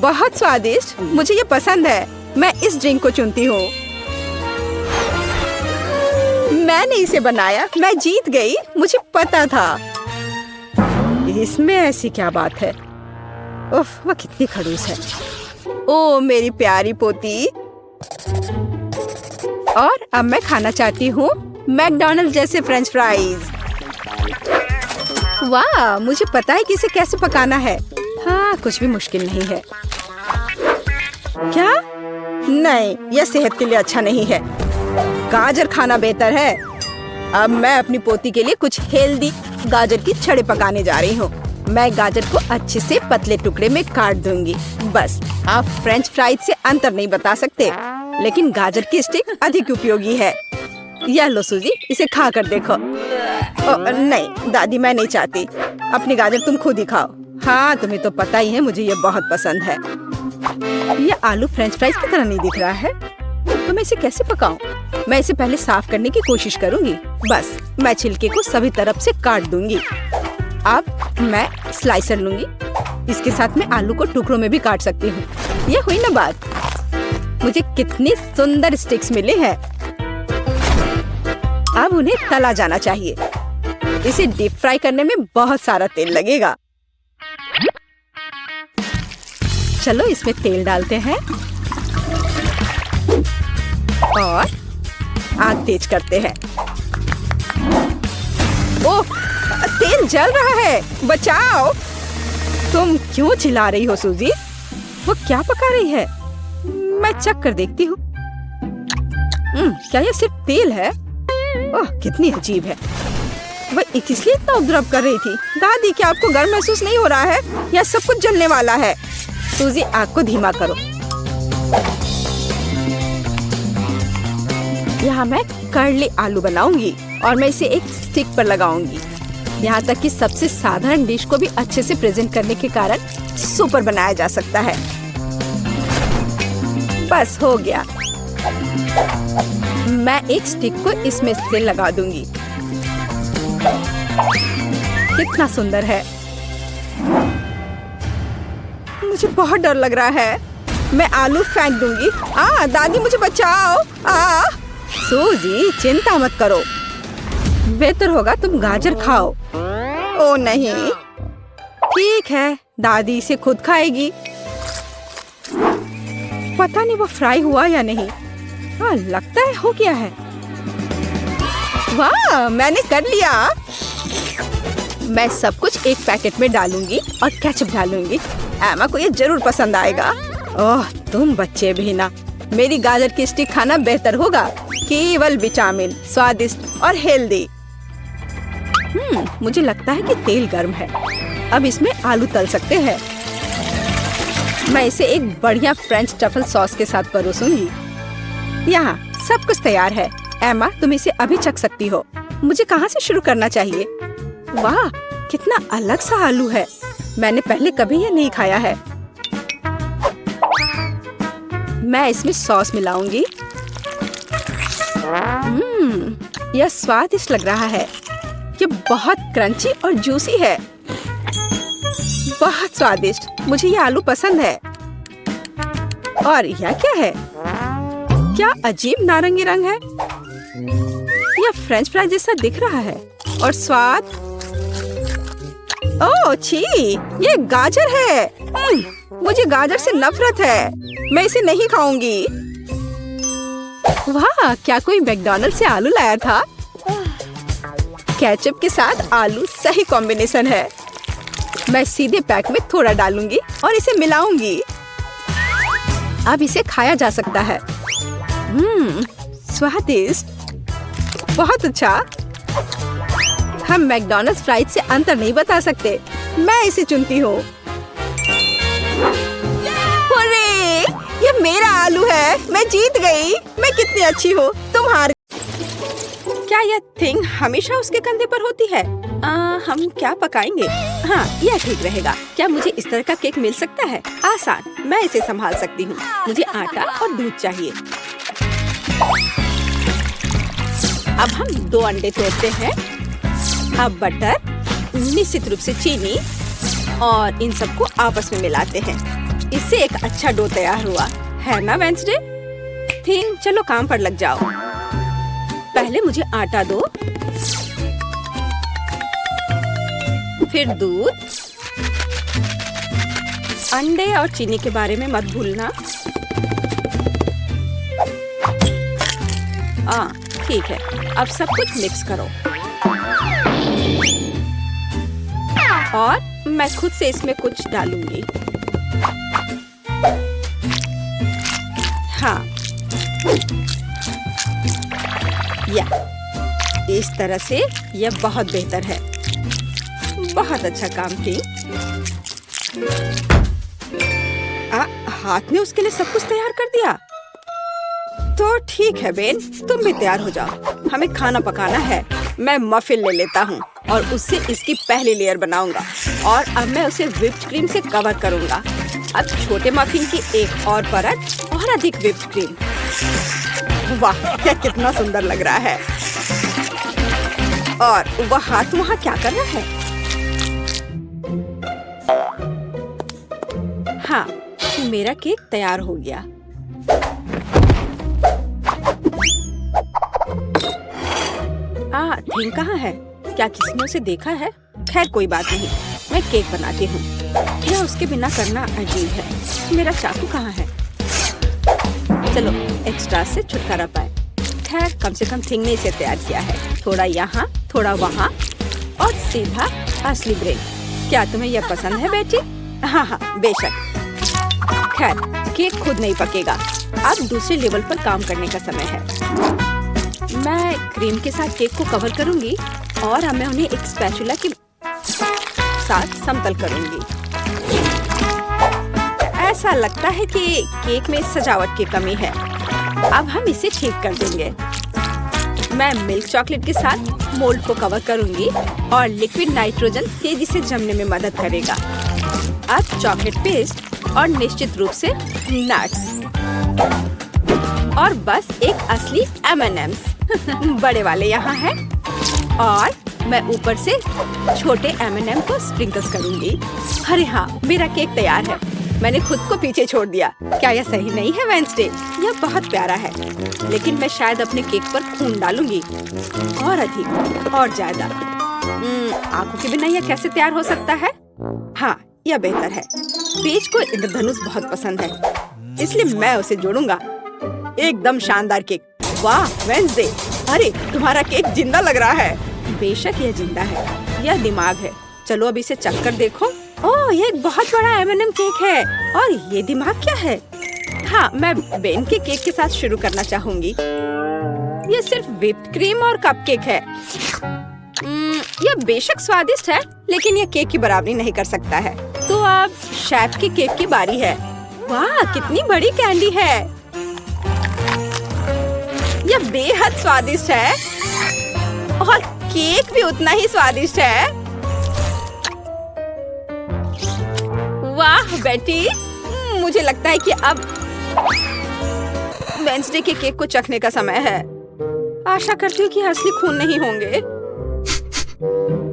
बहुत स्वादिष्ट। मुझे ये पसंद है। मैं इस ड्रिंक को चुनती हूँ। मैंने इसे बनाया। मैं जीत गई। मुझे पता था। इसमें ऐसी क्या बात है? उफ, वह कितनी खड़ूस है। ओ मेरी प्यारी पोती। और अब मैं खाना चाहती हूँ मैकडॉनल्ड्स जैसे फ्रेंच फ्राइज। वाह, मुझे पता है कि इसे कैसे पकाना है। हाँ, कुछ भी मुश्किल नहीं है। क्या? नहीं, यह सेहत के लिए अच्छा नहीं है। गाजर खाना बेहतर है। अब मैं अपनी पोती के लिए कुछ हेल्दी गाजर की छड़े पकाने जा रही हूँ। मैं गाजर को अच्छे से पतले टुकड़े में काट दूंगी। बस, आप फ्रेंच फ्राइज से अंतर नहीं बता सकते, लेकिन गाजर की स्टिक अधिक उपयोगी है। यह लो सूजी, इसे खा कर देखो। नहीं दादी, मैं नहीं चाहती। अपनी गाजर तुम खुद ही खाओ। हाँ, तुम्हें तो पता ही है मुझे ये बहुत पसंद है। ये आलू फ्रेंच फ्राइज की तरह नहीं दिख रहा है, तो मैं इसे कैसे पकाऊं? मैं इसे पहले साफ करने की कोशिश करूंगी। बस, मैं छिलके को सभी तरफ से काट दूंगी। अब मैं स्लाइसर लूंगी। इसके साथ मैं आलू को टुकड़ों में भी काट सकती हूँ। ये हुई ना बात। मुझे कितनी सुंदर स्टिक्स मिले हैं। अब उन्हें तला जाना चाहिए। इसे डीप फ्राई करने में बहुत सारा तेल लगेगा। चलो इसमें तेल डालते हैं और आग तेज करते हैं। ओह, तेल जल रहा है। बचाओ। तुम क्यों चिल्ला रही हो सूजी? वो क्या पका रही है? मैं चख कर देखती हूँ। क्या ये सिर्फ तेल है? ओह, कितनी अजीब है। वह इसलिए इतना उपद्रव कर रही थी। दादी, क्या आपको गर्म महसूस नहीं हो रहा है? या सब कुछ जलने वाला है? सूजी, आग को धीमा करो। यहाँ मैं कर्ली आलू बनाऊंगी और मैं इसे एक स्टिक पर लगाऊंगी। यहाँ तक कि सबसे साधारण डिश को भी अच्छे से प्रेजेंट करने के कारण सुपर बनाया जा सकता है। बस हो गया। मैं एक स्टिक को इसमें से लगा दूंगी। कितना सुंदर है। मुझे बहुत डर लग रहा है। मैं आलू फेंक दूंगी। दादी, मुझे बचाओ। सूजी, चिंता मत करो। बेहतर होगा तुम गाजर खाओ। ओ नहीं, ठीक है, दादी इसे खुद खाएगी। पता नहीं वो फ्राई हुआ या नहीं। हाँ, लगता है हो गया है। वाह, मैंने कर लिया। मैं सब कुछ एक पैकेट में डालूंगी और केचप डालूंगी। एमा को ये जरूर पसंद आएगा। ओह, तुम बच्चे भी ना। मेरी गाजर की स्टिक खाना बेहतर होगा। केवल विटामिन, स्वादिष्ट और हेल्दी। मुझे लगता है कि तेल गर्म है। अब इसमें आलू तल सकते हैं। मैं इसे एक बढ़िया फ्रेंच ट्रफल सॉस के साथ परोसूंगी। यहाँ सब कुछ तैयार है। एमा, तुम इसे अभी चख सकती हो। मुझे कहाँ से शुरू करना चाहिए? वाह, कितना अलग सा आलू है। मैंने पहले कभी ये नहीं खाया है। मैं इसमें सॉस मिलाऊंगी। यह स्वादिष्ट लग रहा है। ये बहुत क्रंची और जूसी है। बहुत स्वादिष्ट। मुझे ये आलू पसंद है। और यह क्या है? क्या अजीब नारंगी रंग है। यह फ्रेंच फ्राई जैसा दिख रहा है। और स्वाद, ओह छी, ये गाजर है। मुझे गाजर से नफरत है। मैं इसे नहीं खाऊंगी। वाह, क्या कोई मैकडॉनल्ड से आलू लाया था? केचप के साथ आलू सही कॉम्बिनेशन है। मैं सीधे पैक में थोड़ा डालूंगी और इसे मिलाऊंगी। अब इसे खाया जा सकता है। स्वादिष्ट, बहुत अच्छा। हम मैकडॉनल्ड्स फ्राइज से अंतर नहीं बता सकते। मैं इसे चुनती हूँ। अरे, ये मेरा आलू है। मैं जीत गई। मैं कितनी अच्छी हूँ। तुम हार। क्या यह थिंग हमेशा उसके कंधे पर होती है? हम क्या पकाएंगे? हाँ, यह ठीक रहेगा। क्या मुझे इस तरह का केक मिल सकता है? आसान, मैं इसे संभाल सकती हूँ। मुझे आटा और दूध चाहिए। अब हम 2 अंडे तोड़ते हैं। अब बटर, निश्चित रूप से चीनी और इन सबको आपस में मिलाते हैं। इससे एक अच्छा डो तैयार हुआ है ना वेंसडे? थिंग, चलो काम पर लग जाओ। पहले मुझे आटा दो, फिर दूध, अंडे और चीनी के बारे में मत भूलना। ठीक है। अब सब कुछ मिक्स करो। और मैं खुद से इसमें कुछ डालूंगी। हाँ, या इस तरह से यह बहुत बेहतर है। बहुत अच्छा काम की। हाथ ने उसके लिए सब कुछ तैयार कर दिया। तो ठीक है बेन, तुम भी तैयार हो जाओ। हमें खाना पकाना है। मैं मफिन ले लेता हूँ और उससे इसकी पहली लेयर बनाऊंगा। और अब मैं उसे व्हिप्ड क्रीम से कवर करूंगा। अब छोटे मफिन की एक और परत और अधिक व्हिप्ड क्रीम। वाह, क्या कितना सुंदर लग रहा है। और वह हाथ वहाँ क्या कर रहा है? हाँ, मेरा केक तैयार हो गया। थिंग कहाँ है? क्या किसी ने उसे देखा है? खैर कोई बात नहीं, मैं केक बनाती हूँ। यह उसके बिना करना अजीब है। मेरा चाकू कहाँ है? चलो, एक्स्ट्रा से छुटकारा पाए। खैर, कम से कम थिंग ने इसे तैयार किया है। थोड़ा यहाँ, थोड़ा वहाँ और सीधा असली ब्रेड। क्या तुम्हें यह पसंद है बेटी? हाँ हाँ, बेशक। खैर, केक खुद नहीं पकेगा। अब दूसरे लेवल पर काम करने का समय है। मैं क्रीम के साथ केक को कवर करूंगी और अब मैं उन्हें एक स्पैचुला के साथ समतल करूंगी। ऐसा लगता है कि केक में सजावट की कमी है। अब हम इसे ठीक कर देंगे। मैं मिल्क चॉकलेट के साथ मोल्ड को कवर करूंगी और लिक्विड नाइट्रोजन तेजी से जमने में मदद करेगा। अब चॉकलेट पेस्ट और निश्चित रूप से नट्स और बस एक असली M&M's बड़े वाले यहाँ हैं। और मैं ऊपर से छोटे M&M को स्प्रिंकल्स करूंगी। अरे हाँ, मेरा केक तैयार है। मैंने खुद को पीछे छोड़ दिया। क्या यह सही नहीं है वेंसडे? यह बहुत प्यारा है, लेकिन मैं शायद अपने केक पर खून डालूंगी और अधिक और ज्यादा। आंखों के बिना यह कैसे तैयार हो सकता है? हाँ, यह बेहतर है। पेज को इंद्रधनुष बहुत पसंद है। इसलिए मैं उसे जोड़ूंगा। एकदम शानदार केक। वाह वेंसडे, अरे तुम्हारा केक जिंदा लग रहा है। बेशक यह जिंदा है, यह दिमाग है। चलो अब इसे चख कर देखो। ओह, यह एक बहुत बड़ा M&M केक है। और ये दिमाग क्या है? हाँ, मैं बेन के केक के साथ शुरू करना चाहूंगी। यह सिर्फ व्हिप्ड क्रीम और कपकेक है। यह बेशक स्वादिष्ट है, लेकिन यह केक की बराबरी नहीं कर सकता है। तो अब शेफ के केक की बारी है। वाह, कितनी बड़ी कैंडी है। यह बेहद स्वादिष्ट है और केक भी उतना ही स्वादिष्ट है। वाह बेटी, मुझे लगता है कि अब वेंसडे के केक को चखने का समय है। आशा करती हूँ कि असली खून नहीं होंगे।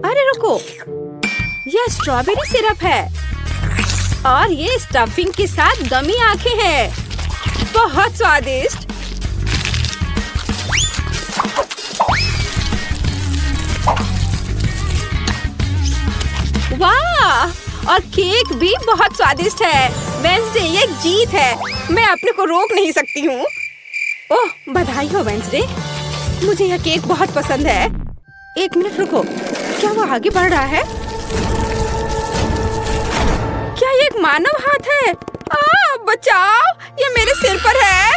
अरे रुको, यह स्ट्रॉबेरी सिरप है और ये स्टफिंग के साथ गमी आंखें हैं। बहुत स्वादिष्ट। वाह, और केक भी बहुत स्वादिष्ट है। वेंसडे, ये एक जीत है। मैं अपने को रोक नहीं सकती हूँ। ओह, बधाई हो वेंसडे, मुझे यह केक बहुत पसंद है। एक मिनट रुको, क्या वो आगे बढ़ रहा है? क्या ये एक मानव हाथ है? बचाओ, ये मेरे सिर पर है।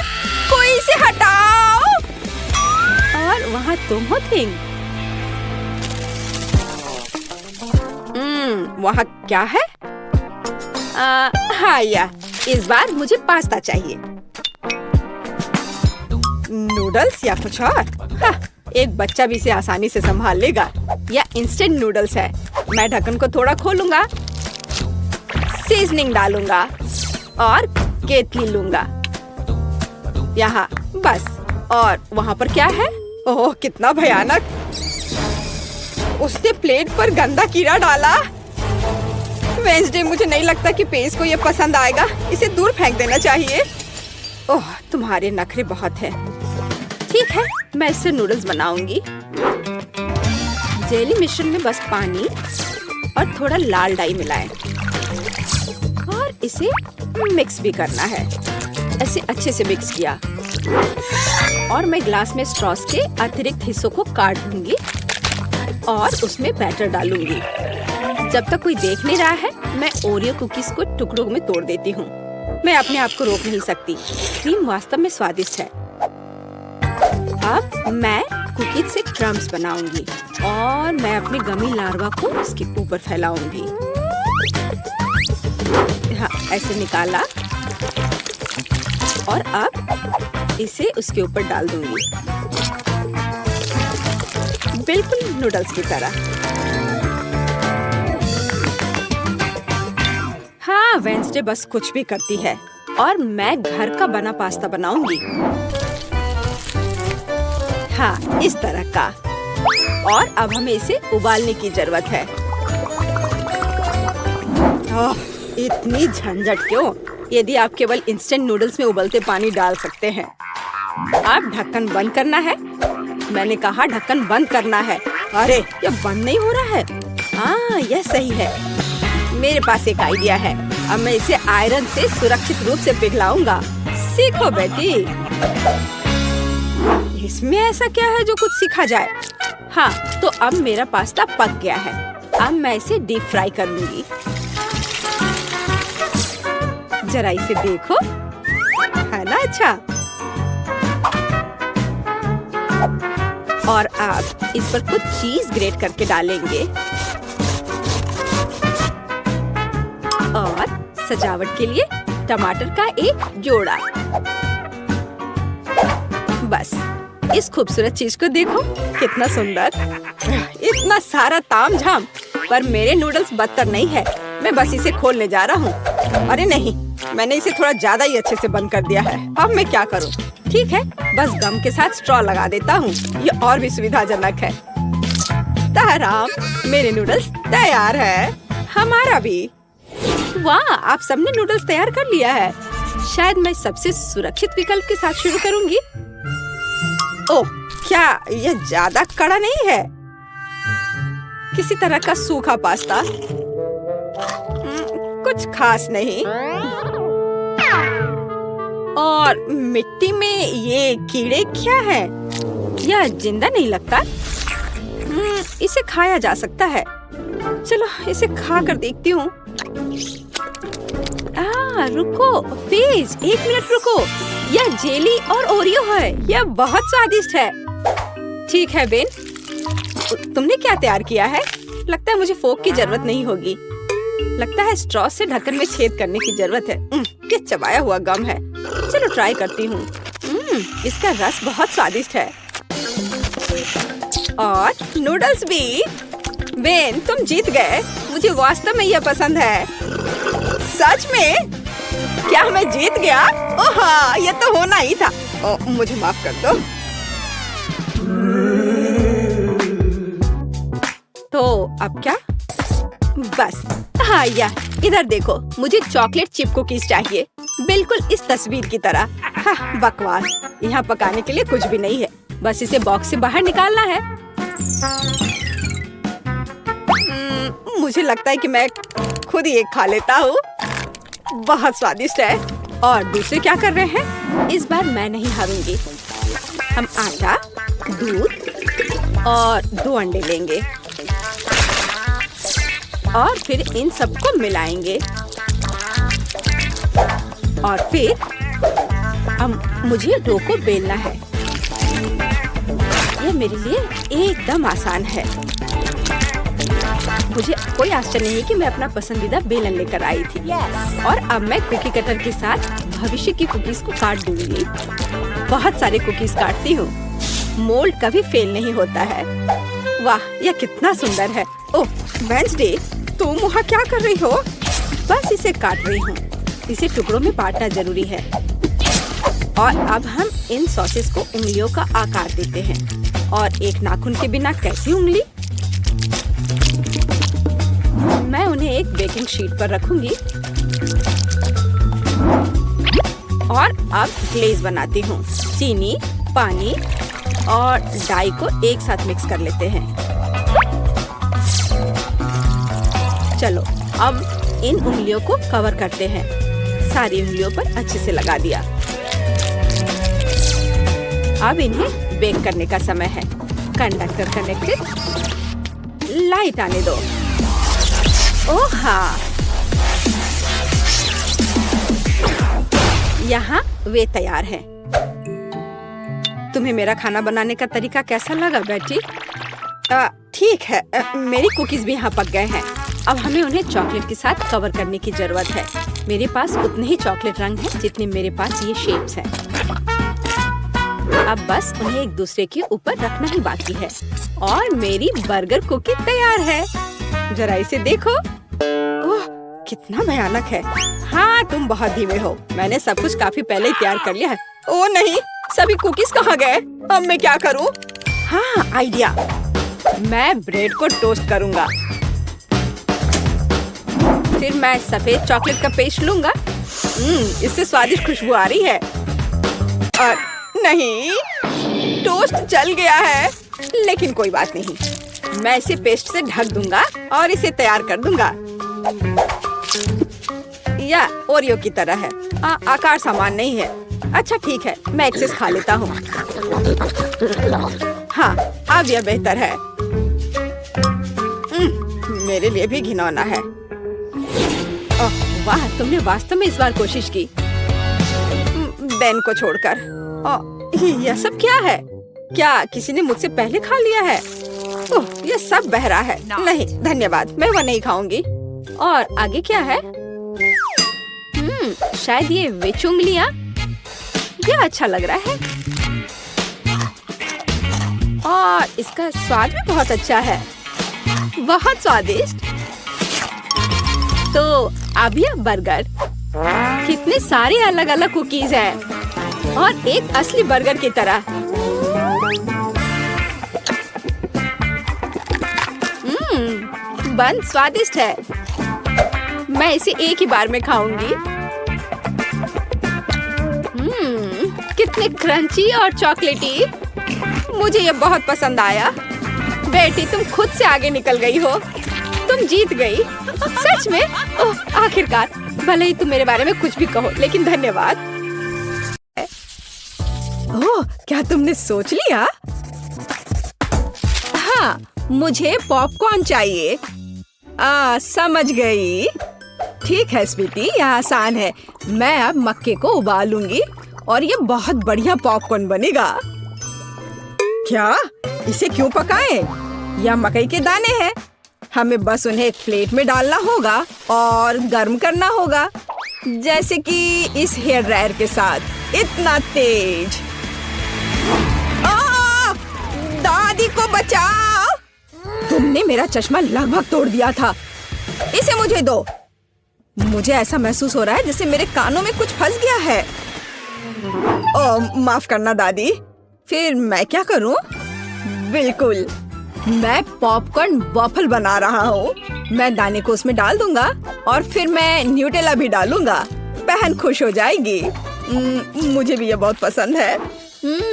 कोई इसे हटाओ। और वहाँ तुम हो थिंग। वहाँ क्या है? हाँ, इस बार मुझे पास्ता चाहिए। नूडल्स या कुछ और? हाँ, एक बच्चा भी इसे आसानी से संभाल लेगा। या इंस्टेंट नूडल्स है। मैं ढक्कन को थोड़ा खोलूंगा, सीजनिंग डालूंगा और केतली लूंगा। यहाँ बस। और वहाँ पर क्या है? ओह, कितना भयानक। उसने प्लेट पर गंदा कीड़ा डाला। वेंसडे, मुझे नहीं लगता कि पेस को ये पसंद आएगा। इसे दूर फेंक देना चाहिए। ओह, तुम्हारे नखरे बहुत हैं। ठीक है, मैं इससे नूडल्स बनाऊंगी। जेली मिश्रण में बस पानी और थोड़ा लाल डाई मिलाएं और इसे मिक्स भी करना है। ऐसे अच्छे से मिक्स किया और मैं ग्लास में स्ट्रॉस के अतिरिक्त हिस्सों को काट दूंगी और उसमें बैटर डालूंगी। जब तक कोई देख नहीं रहा है, मैं ओरियो कुकीज को टुकड़ों में तोड़ देती हूँ। मैं अपने आप को रोक नहीं सकती। क्रीम वास्तव में स्वादिष्ट है। अब मैं कुकीज से क्रम्स बनाऊंगी और मैं अपने गमी लार्वा को इसके ऊपर फैलाऊंगी। हाँ, ऐसे निकाला और अब इसे उसके ऊपर डाल दूंगी, बिल्कुल नूडल्स की तरह। हाँ, वेंसडे बस कुछ भी करती है और मैं घर का बना पास्ता बनाऊंगी। हाँ, इस तरह का। और अब हमें इसे उबालने की जरूरत है। ओह, इतनी झंझट क्यों? यदि आप केवल इंस्टेंट नूडल्स में उबलते पानी डाल सकते हैं। अब ढक्कन बंद करना है। मैंने कहा ढक्कन बंद करना है। अरे, ये बंद नहीं हो रहा है। हाँ, यह सही है। मेरे पास एक आइडिया है। अब मैं इसे आयरन से सुरक्षित रूप से पिघलाऊंगा। सीखो बेटी। इसमें ऐसा क्या है जो कुछ सीखा जाए? हाँ, तो अब मेरा पास्ता पक गया है। अब मैं इसे डीप फ्राई कर लूंगी। जरा इसे देखो, है ना अच्छा? और अब इस पर कुछ चीज ग्रेट करके डालेंगे और सजावट के लिए टमाटर का एक जोड़ा। बस, इस खूबसूरत चीज को देखो, कितना सुंदर। इतना सारा तामझाम, पर मेरे नूडल्स बदतर नहीं है। मैं बस इसे खोलने जा रहा हूँ। अरे नहीं, मैंने इसे थोड़ा ज्यादा ही अच्छे से बंद कर दिया है। अब मैं क्या करूँ? ठीक है, बस गम के साथ स्ट्रॉ लगा देता हूँ। ये और भी सुविधाजनक है। ताराम, मेरे नूडल्स तैयार है। हमारा भी। वाह, आप सबने नूडल्स तैयार कर लिया है। शायद मैं सबसे सुरक्षित विकल्प के साथ शुरू करूंगी। ओह, क्या यह ज्यादा कड़ा नहीं है? किसी तरह का सूखा पास्ता, कुछ खास नहीं। और मिट्टी में ये कीड़े क्या है? यह जिंदा नहीं लगता। इसे खाया जा सकता है। चलो इसे खा कर देखती हूँ। रुको प्लीज, 1 मिनट रुको। यह जेली और ओरियो है। यह बहुत स्वादिष्ट है। ठीक है बेन, तुमने क्या तैयार किया है? लगता है मुझे फोक की जरूरत नहीं होगी। लगता है स्ट्रॉ से ढक्कन में छेद करने की जरूरत है। क्या चबाया हुआ गम है। चलो ट्राई करती हूँ। इसका रस बहुत स्वादिष्ट है। और नूडल्स भी। बेन तुम जीत गए। मुझे वास्तव में यह पसंद है। सच में? क्या मैं जीत गया? ओह हाँ, यह तो होना ही था। मुझे माफ कर दो। तो अब क्या? बस हाँ, इधर देखो, मुझे चॉकलेट चिप कुकीज चाहिए, बिल्कुल इस तस्वीर की तरह। हाँ, बकवास। यहाँ पकाने के लिए कुछ भी नहीं है, बस इसे बॉक्स से बाहर निकालना है। मुझे लगता है कि मैं खुद ही एक खा लेता हूँ। बहुत स्वादिष्ट है। और दूसरे क्या कर रहे हैं? इस बार मैं नहीं हारूंगी। हम आटा, दूध और 2 अंडे लेंगे और फिर इन सबको मिलाएंगे। और फिर मुझे डो को बेलना है। यह मेरे लिए एकदम आसान है। मुझे कोई आश्चर्य नहीं कि मैं अपना पसंदीदा बेलन लेकर आई थी। और अब मैं कुकी कटर के साथ भविष्य की कुकीज को काट दूंगी। बहुत सारे कुकीज काटती हूँ। मोल्ड कभी फेल नहीं होता है। वाह, यह कितना सुंदर है। ओह वेंसडे, तुम वहाँ क्या कर रही हो? बस इसे काट रही हूँ। इसे टुकड़ों में बांटना जरूरी है। और अब हम इन सॉसेस को उंगलियों का आकार देते हैं। और एक नाखून के बिना कैसी उंगली? मैं उन्हें एक बेकिंग शीट पर रखूंगी। और अब ग्लेज बनाती हूँ। चीनी, पानी और डाई को एक साथ मिक्स कर लेते हैं। चलो अब इन उंगलियों को कवर करते हैं। सारी उंगलियों पर अच्छे से लगा दिया। अब इन्हें बेक करने का समय है। Conductor connected. लाइट आने दो। ओह हाँ, यहाँ वे तैयार हैं। तुम्हें मेरा खाना बनाने का तरीका कैसा लगा बेटी? ठीक है, मेरी कुकीज भी यहाँ पक गए हैं। अब हमें उन्हें चॉकलेट के साथ कवर करने की जरूरत है। मेरे पास उतने ही चॉकलेट रंग हैं जितने मेरे पास ये शेप्स हैं। अब बस उन्हें एक दूसरे के ऊपर रखना ही बाकी है। और मेरी बर्गर कुकी तैयार है। जरा इसे देखो। ओह, कितना भयानक है। हाँ, तुम बहुत धीमे हो। मैंने सब कुछ काफी पहले ही तैयार कर लिया है। ओह नहीं, सभी कुकीज कहाँ गए? अब मैं क्या करूँ? हाँ, आइडिया। मैं ब्रेड को टोस्ट करूँगा। फिर मैं सफेद चॉकलेट का पेस्ट लूँगा। इससे स्वादिष्ट खुशबू आ रही है। और नहीं, टोस्ट जल गया है। लेकिन कोई बात नहीं, मैं इसे पेस्ट से ढक दूंगा और इसे तैयार कर दूंगा। या ओरियो की तरह है। आकार समान नहीं है। अच्छा ठीक है, मैं एक्सेस खा लेता हूँ। हाँ, अब यह बेहतर है। मेरे लिए भी घिनौना है। वाह, तुमने वास्तव में इस बार कोशिश की। बेन को छोड़कर। यह सब क्या है? क्या किसी ने मुझसे पहले खा लिया है? ओह, यह सब बह रहा है। नहीं धन्यवाद, मैं वह नहीं खाऊंगी। और आगे क्या है? शायद ये विच उंगलियां। यह अच्छा लग रहा है। और इसका स्वाद भी बहुत अच्छा है। बहुत स्वादिष्ट। तो अब यह बर्गर। कितने सारे अलग अलग कुकीज हैं और एक असली बर्गर की तरह। बन स्वादिष्ट है। मैं इसे एक ही बार में खाऊंगी। कितने क्रंची और चॉकलेटी। मुझे ये बहुत पसंद आया। बेटी, तुम खुद से आगे निकल गई हो। तुम जीत गई। सच में? ओह, आखिरकार। भले ही तुम मेरे बारे में कुछ भी कहो, लेकिन धन्यवाद। तुमने सोच लिया? हाँ, मुझे पॉपकॉर्न चाहिए। समझ गई। ठीक है स्वीटी, यह आसान है। मैं अब मक्के को उबालूंगी और ये बहुत बढ़िया पॉपकॉर्न बनेगा। क्या? इसे क्यों पकाएं? यह मकई के दाने हैं। हमें बस उन्हें एक प्लेट में डालना होगा और गर्म करना होगा, जैसे कि इस हेयर ड्रायर के साथ। इतना तेज। दादी को बचाओ! तुमने मेरा चश्मा लगभग तोड़ दिया था। इसे मुझे दो। मुझे ऐसा महसूस हो रहा है जैसे मेरे कानों में कुछ फंस गया है। माफ करना दादी। फिर मैं क्या करूं? बिल्कुल, मैं पॉपकॉर्न वॉफल बना रहा हूँ। मैं दाने को उसमें डाल दूंगा और फिर मैं न्यूटेला भी डालूंगा। बहन खुश हो जाएगी। मुझे भी ये बहुत पसंद है।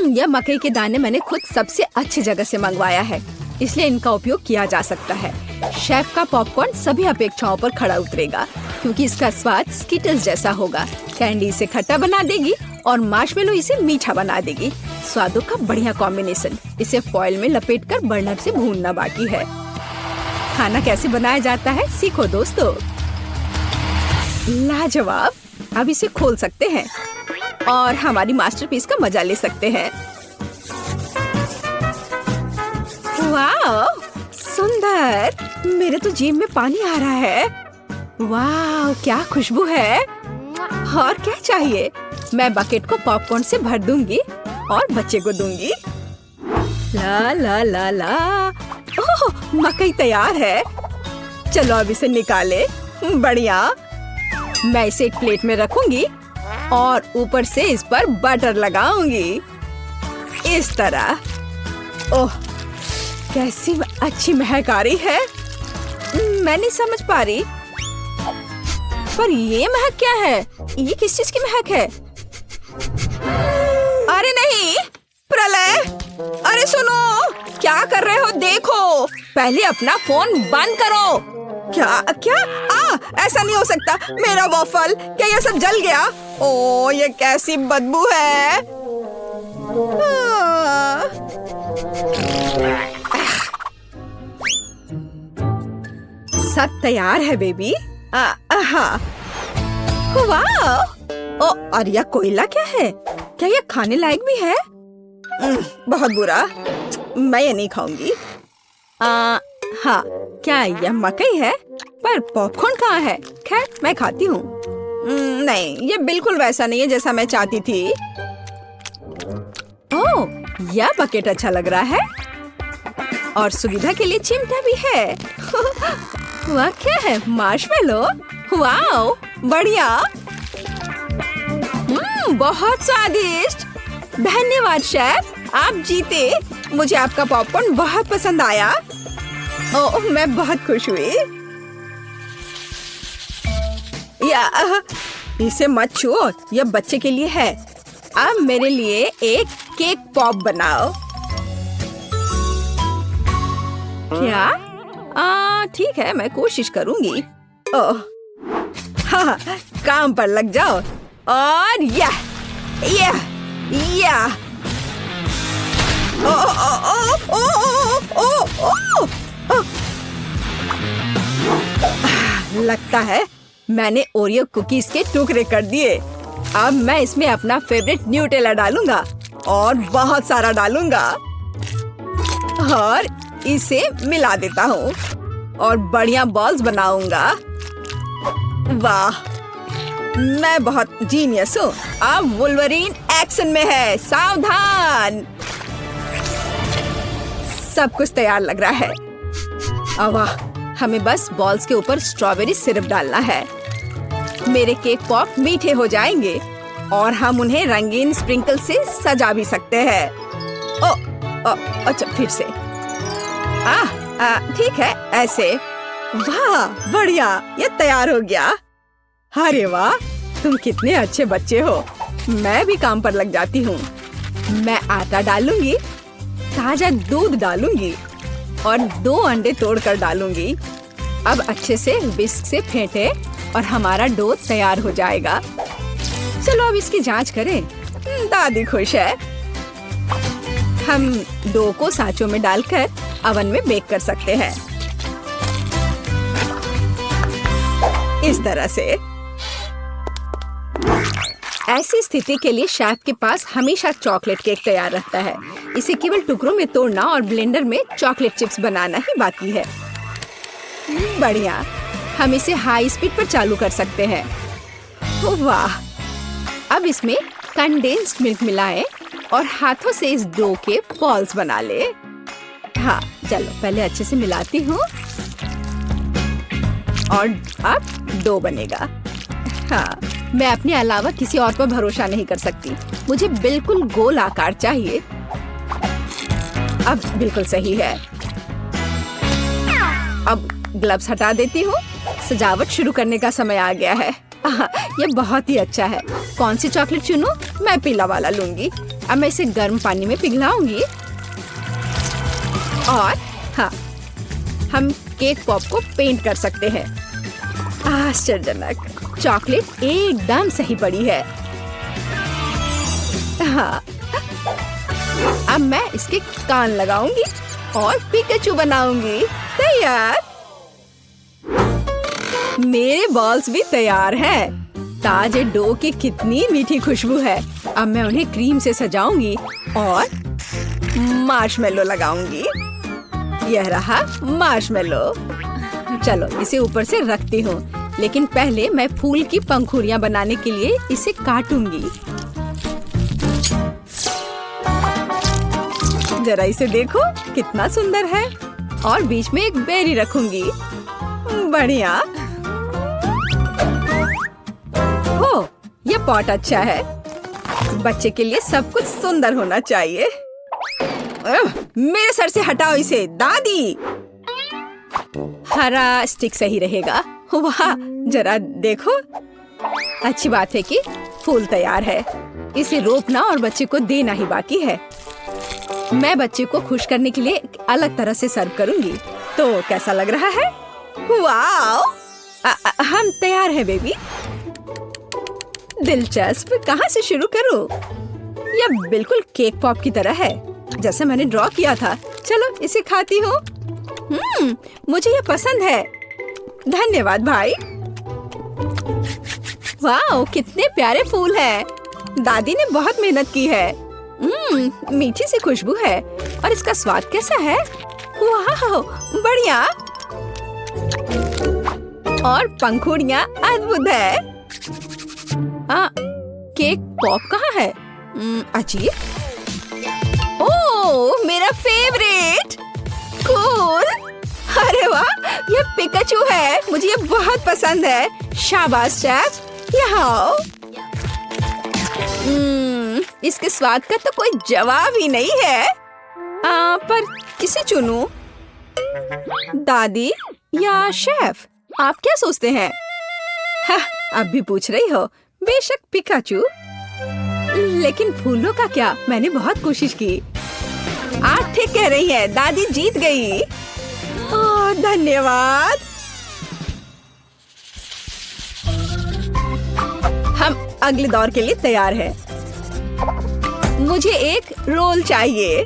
यह मकई के दाने मैंने खुद सबसे अच्छी जगह से मंगवाया है, इसलिए इनका उपयोग किया जा सकता है। शेफ का पॉपकॉर्न सभी अपेक्षाओं पर खड़ा उतरेगा, क्योंकि इसका स्वाद स्किटल्स जैसा होगा। कैंडी इसे खट्टा बना देगी और मार्शमेलो इसे मीठा बना देगी। स्वादों का बढ़िया कॉम्बिनेशन। इसे फॉइल में लपेटकर बर्नर से भूनना बाकी है। खाना कैसे बनाया जाता है सीखो दोस्तों। लाजवाब। अब इसे खोल सकते हैं और हमारी मास्टरपीस का मजा ले सकते हैं। वाह, सुंदर। मेरे तो जीभ में पानी आ रहा है। वाह, क्या खुशबू है। और क्या चाहिए? मैं बकेट को पॉपकॉर्न से भर दूंगी और बच्चे को दूंगी। ला ला ला ला। ओह, मकई तैयार है। चलो अब इसे निकाले। बढ़िया। मैं इसे एक प्लेट में रखूंगी और ऊपर से इस पर बटर लगाऊंगी, इस तरह। ओह, कैसी अच्छी महक आ रही है। मैं नहीं समझ पा रही, पर ये महक क्या है? ये किस चीज की महक है? अरे नहीं, प्रलय! अरे सुनो, क्या कर रहे हो? देखो, पहले अपना फोन बंद करो। क्या क्या? ऐसा नहीं हो सकता। मेरा वॉफल, क्या ये सब जल गया? ओह, ये कैसी बदबू है। सब तैयार है बेबी। हाँ। वाह! ओ, और यह कोयला क्या है? क्या यह खाने लायक भी है? बहुत बुरा। मैं ये नहीं खाऊंगी। हाँ, क्या यह मकई है? पर पॉपकॉर्न कहाँ है? खैर, मैं खाती हूँ। नहीं, ये बिल्कुल वैसा नहीं है जैसा मैं चाहती थी। ओह, यह बकेट अच्छा लग रहा है और सुविधा के लिए चिमटा भी है। वह क्या है? मार्शमेलो? वाओ, बढ़िया। बहुत स्वादिष्ट। धन्यवाद शेफ, आप जीते। मुझे आपका पॉपकॉर्न बहुत पसंद आया। ओह, मैं बहुत खुश हुई। इसे मत छुओ, यह बच्चे के लिए है। अब मेरे लिए एक केक पॉप बनाओ। क्या? ठीक है, मैं कोशिश करूंगी। ओह, हाँ, काम पर लग जाओ। और यह लगता है मैंने ओरियो कुकीज के टुकड़े कर दिए। अब मैं इसमें अपना फेवरेट न्यूटेला डालूंगा और बहुत सारा डालूंगा और इसे मिला देता हूँ और बढ़िया बॉल्स बनाऊंगा। वाह, मैं बहुत जीनियस हूँ। अब वुल्वरीन एक्शन में है, सावधान। सब कुछ तैयार लग रहा है। वाह, हमें बस बॉल्स के ऊपर स्ट्रॉबेरी सिरप डालना है। मेरे केक पॉप मीठे हो जाएंगे और हम उन्हें रंगीन स्प्रिंकल से सजा भी सकते हैं। अच्छा, फिर से। ठीक है, ऐसे। वाह, बढ़िया, ये तैयार हो गया। अरे वाह, तुम कितने अच्छे बच्चे हो। मैं भी काम पर लग जाती हूँ। मैं आटा डालूंगी, ताजा दूध डालूंगी और 2 अंडे तोड़कर डालूंगी। अब अच्छे से विस्क से फेंटे और हमारा डो तैयार हो जाएगा। चलो अब इसकी जांच करें। दादी खुश है। हम डो को सांचों में डालकर अवन में बेक कर सकते हैं। इस तरह से। ऐसी स्थिति के लिए शेफ के पास हमेशा चॉकलेट केक तैयार रहता है। इसे केवल टुकड़ों में तोड़ना और ब्लेंडर में चॉकलेट चिप्स बनाना ही बाकी है। बढ़िया। हम इसे हाई स्पीड पर चालू कर सकते हैं। वाह! अब इसमें कंडेंस्ड मिल्क मिलाएं और हाथों से इस डो के बॉल्स बना ले। हाँ, चलो पहले अच्छे से मिलाती हूँ और अब डो बनेगा। हाँ, मैं अपने अलावा किसी और पर भरोसा नहीं कर सकती। मुझे बिल्कुल गोल आकार चाहिए। अब बिल्कुल सही है। अब ग्लव्स हटा देती हूँ। सजावट शुरू करने का समय आ गया है। ये बहुत ही अच्छा है। कौन सी चॉकलेट चुनूं? मैं पीला वाला लूंगी। अब मैं इसे गर्म पानी में पिघलाऊंगी और हाँ, हम केक पॉप को पेंट कर सकते हैं। आश्चर्यजनक, चॉकलेट एकदम सही पड़ी है। हाँ, अब मैं इसके कान लगाऊंगी और पिकाचू बनाऊंगी। तैयार। मेरे बॉल्स भी तैयार हैं। ताजे डो की कितनी मीठी खुशबू है। अब मैं उन्हें क्रीम से सजाऊंगी और मार्शमेलो लगाऊंगी। यह रहा मार्शमेलो। चलो इसे ऊपर से रखती हूँ, लेकिन पहले मैं फूल की पंखुड़ियाँ बनाने के लिए इसे काटूंगी। जरा इसे देखो, कितना सुंदर है। और बीच में एक बेरी रखूंगी। बढ़िया। हो, यह पॉट अच्छा है। बच्चे के लिए सब कुछ सुंदर होना चाहिए। मेरे सर से हटाओ इसे, दादी। हरा स्टिक सही रहेगा। वाह, जरा देखो। अच्छी बात है कि फूल तैयार है। इसे रोपना और बच्चे को देना ही बाकी है। मैं बच्चे को खुश करने के लिए एक अलग तरह से सर्व करूंगी। तो कैसा लग रहा है? वाओ! हम तैयार हैं बेबी। दिलचस्प। कहाँ से शुरू करूं? यह बिल्कुल केक पॉप की तरह है, जैसे मैंने ड्रॉ किया था। चलो इसे खाती हूँ। मुझे यह पसंद है। धन्यवाद भाई। वाओ, कितने प्यारे फूल हैं। दादी ने बहुत मेहनत की है। मीठी सी खुशबू है। और इसका स्वाद कैसा है? वाह, बढ़िया। और पंखुड़ियाँ अद्भुत है। केक पॉप कहाँ है? अजीब। ओह, मेरा फेवरेट। कूल। अरे वाह, यह पिकाचू है। मुझे ये बहुत पसंद है। शाबाश शेफ, यहाँ आओ। इसके स्वाद का तो कोई जवाब ही नहीं है। पर किसे चुनूं? दादी या शेफ? आप क्या सोचते हैं? हाँ, अब भी पूछ रही हो। बेशक पिकाचू। लेकिन फूलों का क्या? मैंने बहुत कोशिश की। आप ठीक कह रही हैं, दादी जीत गई। धन्यवाद। हम अगले दौर के लिए तैयार हैं। मुझे एक रोल चाहिए।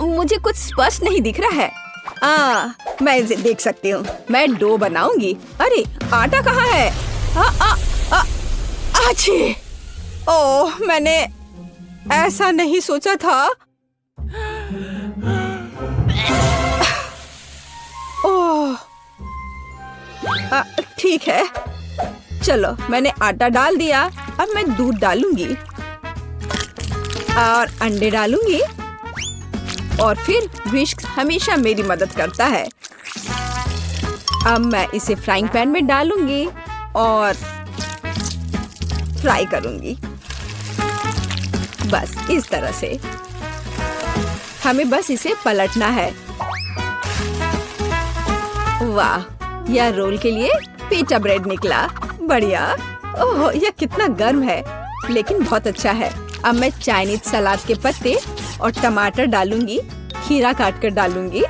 मुझे कुछ स्पष्ट नहीं दिख रहा है। मैं इसे देख सकती हूँ। मैं डो बनाऊंगी। अरे, आटा कहाँ है? अच्छी। ओह, मैंने ऐसा नहीं सोचा था। ओह, ठीक है। चलो, मैंने आटा डाल दिया। अब मैं दूध डालूंगी और अंडे डालूंगी। और फिर विस्क हमेशा मेरी मदद करता है। अब मैं इसे फ्राइंग पैन में डालूंगी और फ्राई करूंगी। बस इस तरह से। हमें बस इसे पलटना है। वाह, यह रोल के लिए पिटा ब्रेड निकला। बढ़िया। ओह, यह कितना गर्म है, लेकिन बहुत अच्छा है। अब मैं चाइनीज सलाद के पत्ते और टमाटर डालूंगी। खीरा काट कर डालूंगी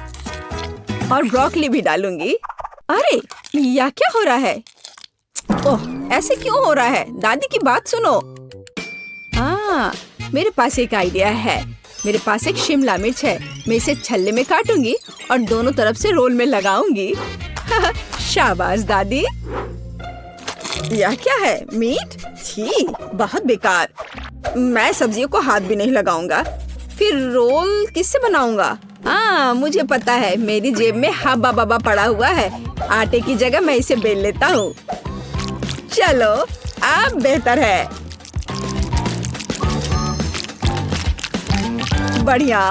और ब्रोकली भी डालूंगी। अरे, यह क्या हो रहा है? ओह, ऐसे क्यों हो रहा है? दादी की बात सुनो। मेरे पास एक आइडिया है। मेरे पास एक शिमला मिर्च है। मैं इसे छल्ले में काटूंगी और दोनों तरफ से रोल में लगाऊंगी। शाबाश दादी। यह क्या है? मीट? छी, बहुत बेकार। मैं सब्जियों को हाथ भी नहीं लगाऊंगा। फिर रोल किससे बनाऊंगा? मुझे पता है, मेरी जेब में हब्बा बब्बा पड़ा हुआ है। आटे की जगह मैं इसे बेल लेता हूँ। चलो, अब बेहतर है। बढ़िया।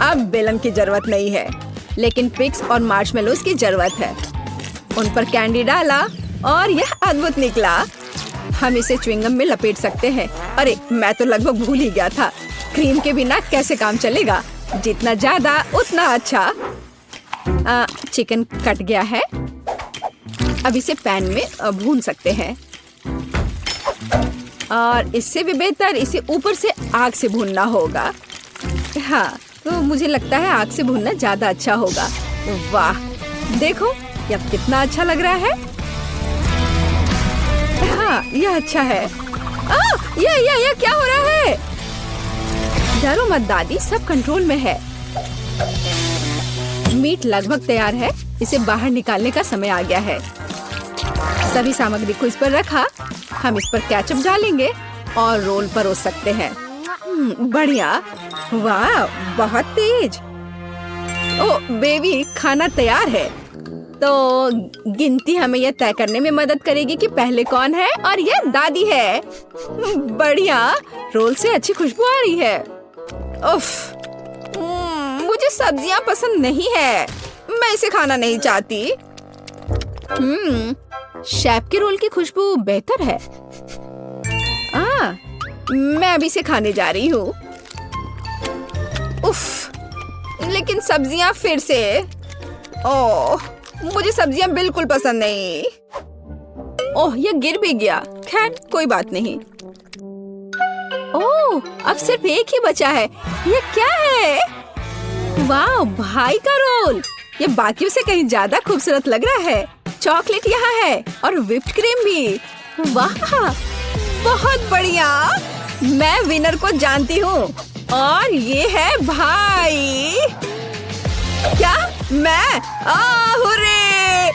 अब बेलन की जरूरत नहीं है, लेकिन पिक्स और मार्शमेलोज की जरूरत है। उन पर कैंडी डाला और यह अद्भुत निकला। हम इसे च्युइंगम में लपेट सकते हैं। अरे, मैं तो लगभग भूल ही गया था। क्रीम के बिना कैसे काम चलेगा? जितना ज्यादा उतना अच्छा। चिकन कट गया है। अब इसे पैन में भून सकते हैं। और इससे भी बेहतर इसे ऊपर से आग से भूनना होगा। हाँ, तो मुझे लगता है आग से भूनना ज्यादा अच्छा होगा। वाह, देखो यह कितना अच्छा लग रहा है। हाँ, यह अच्छा है। यह क्या हो रहा है? डरो मत दादी, सब कंट्रोल में है। मीट लगभग तैयार है। इसे बाहर निकालने का समय आ गया है। सभी सामग्री को इस पर रखा। हम इस पर केचप डालेंगे और रोल परोस सकते हैं। बढ़िया। वाह, बहुत तेज। ओह बेबी, खाना तैयार है। तो गिनती हमें यह तय करने में मदद करेगी कि पहले कौन है, और यह दादी है। बढ़िया, रोल से अच्छी खुशबू आ रही है। उफ, मुझे सब्जियां पसंद नहीं है। मैं इसे खाना नहीं चाहती। शेफ के रोल की खुशबू बेहतर है। मैं अभी इसे खाने जा रही हूँ। उफ, लेकिन सब्जियां फिर से। ओह, मुझे सब्जियां बिल्कुल पसंद नहीं। ओह, ये गिर भी गया। खैर, कोई बात नहीं। ओह, अब सिर्फ एक ही बचा है। ये क्या है? वाह, भाई का रोल। ये बाकियों से कहीं ज्यादा खूबसूरत लग रहा है। चॉकलेट यहाँ है और व्हिप्ड क्रीम भी। वाह, बहुत बढ़िया। मैं विनर को जानती हूँ और ये है भाई। क्या? मैं? हुर्रे!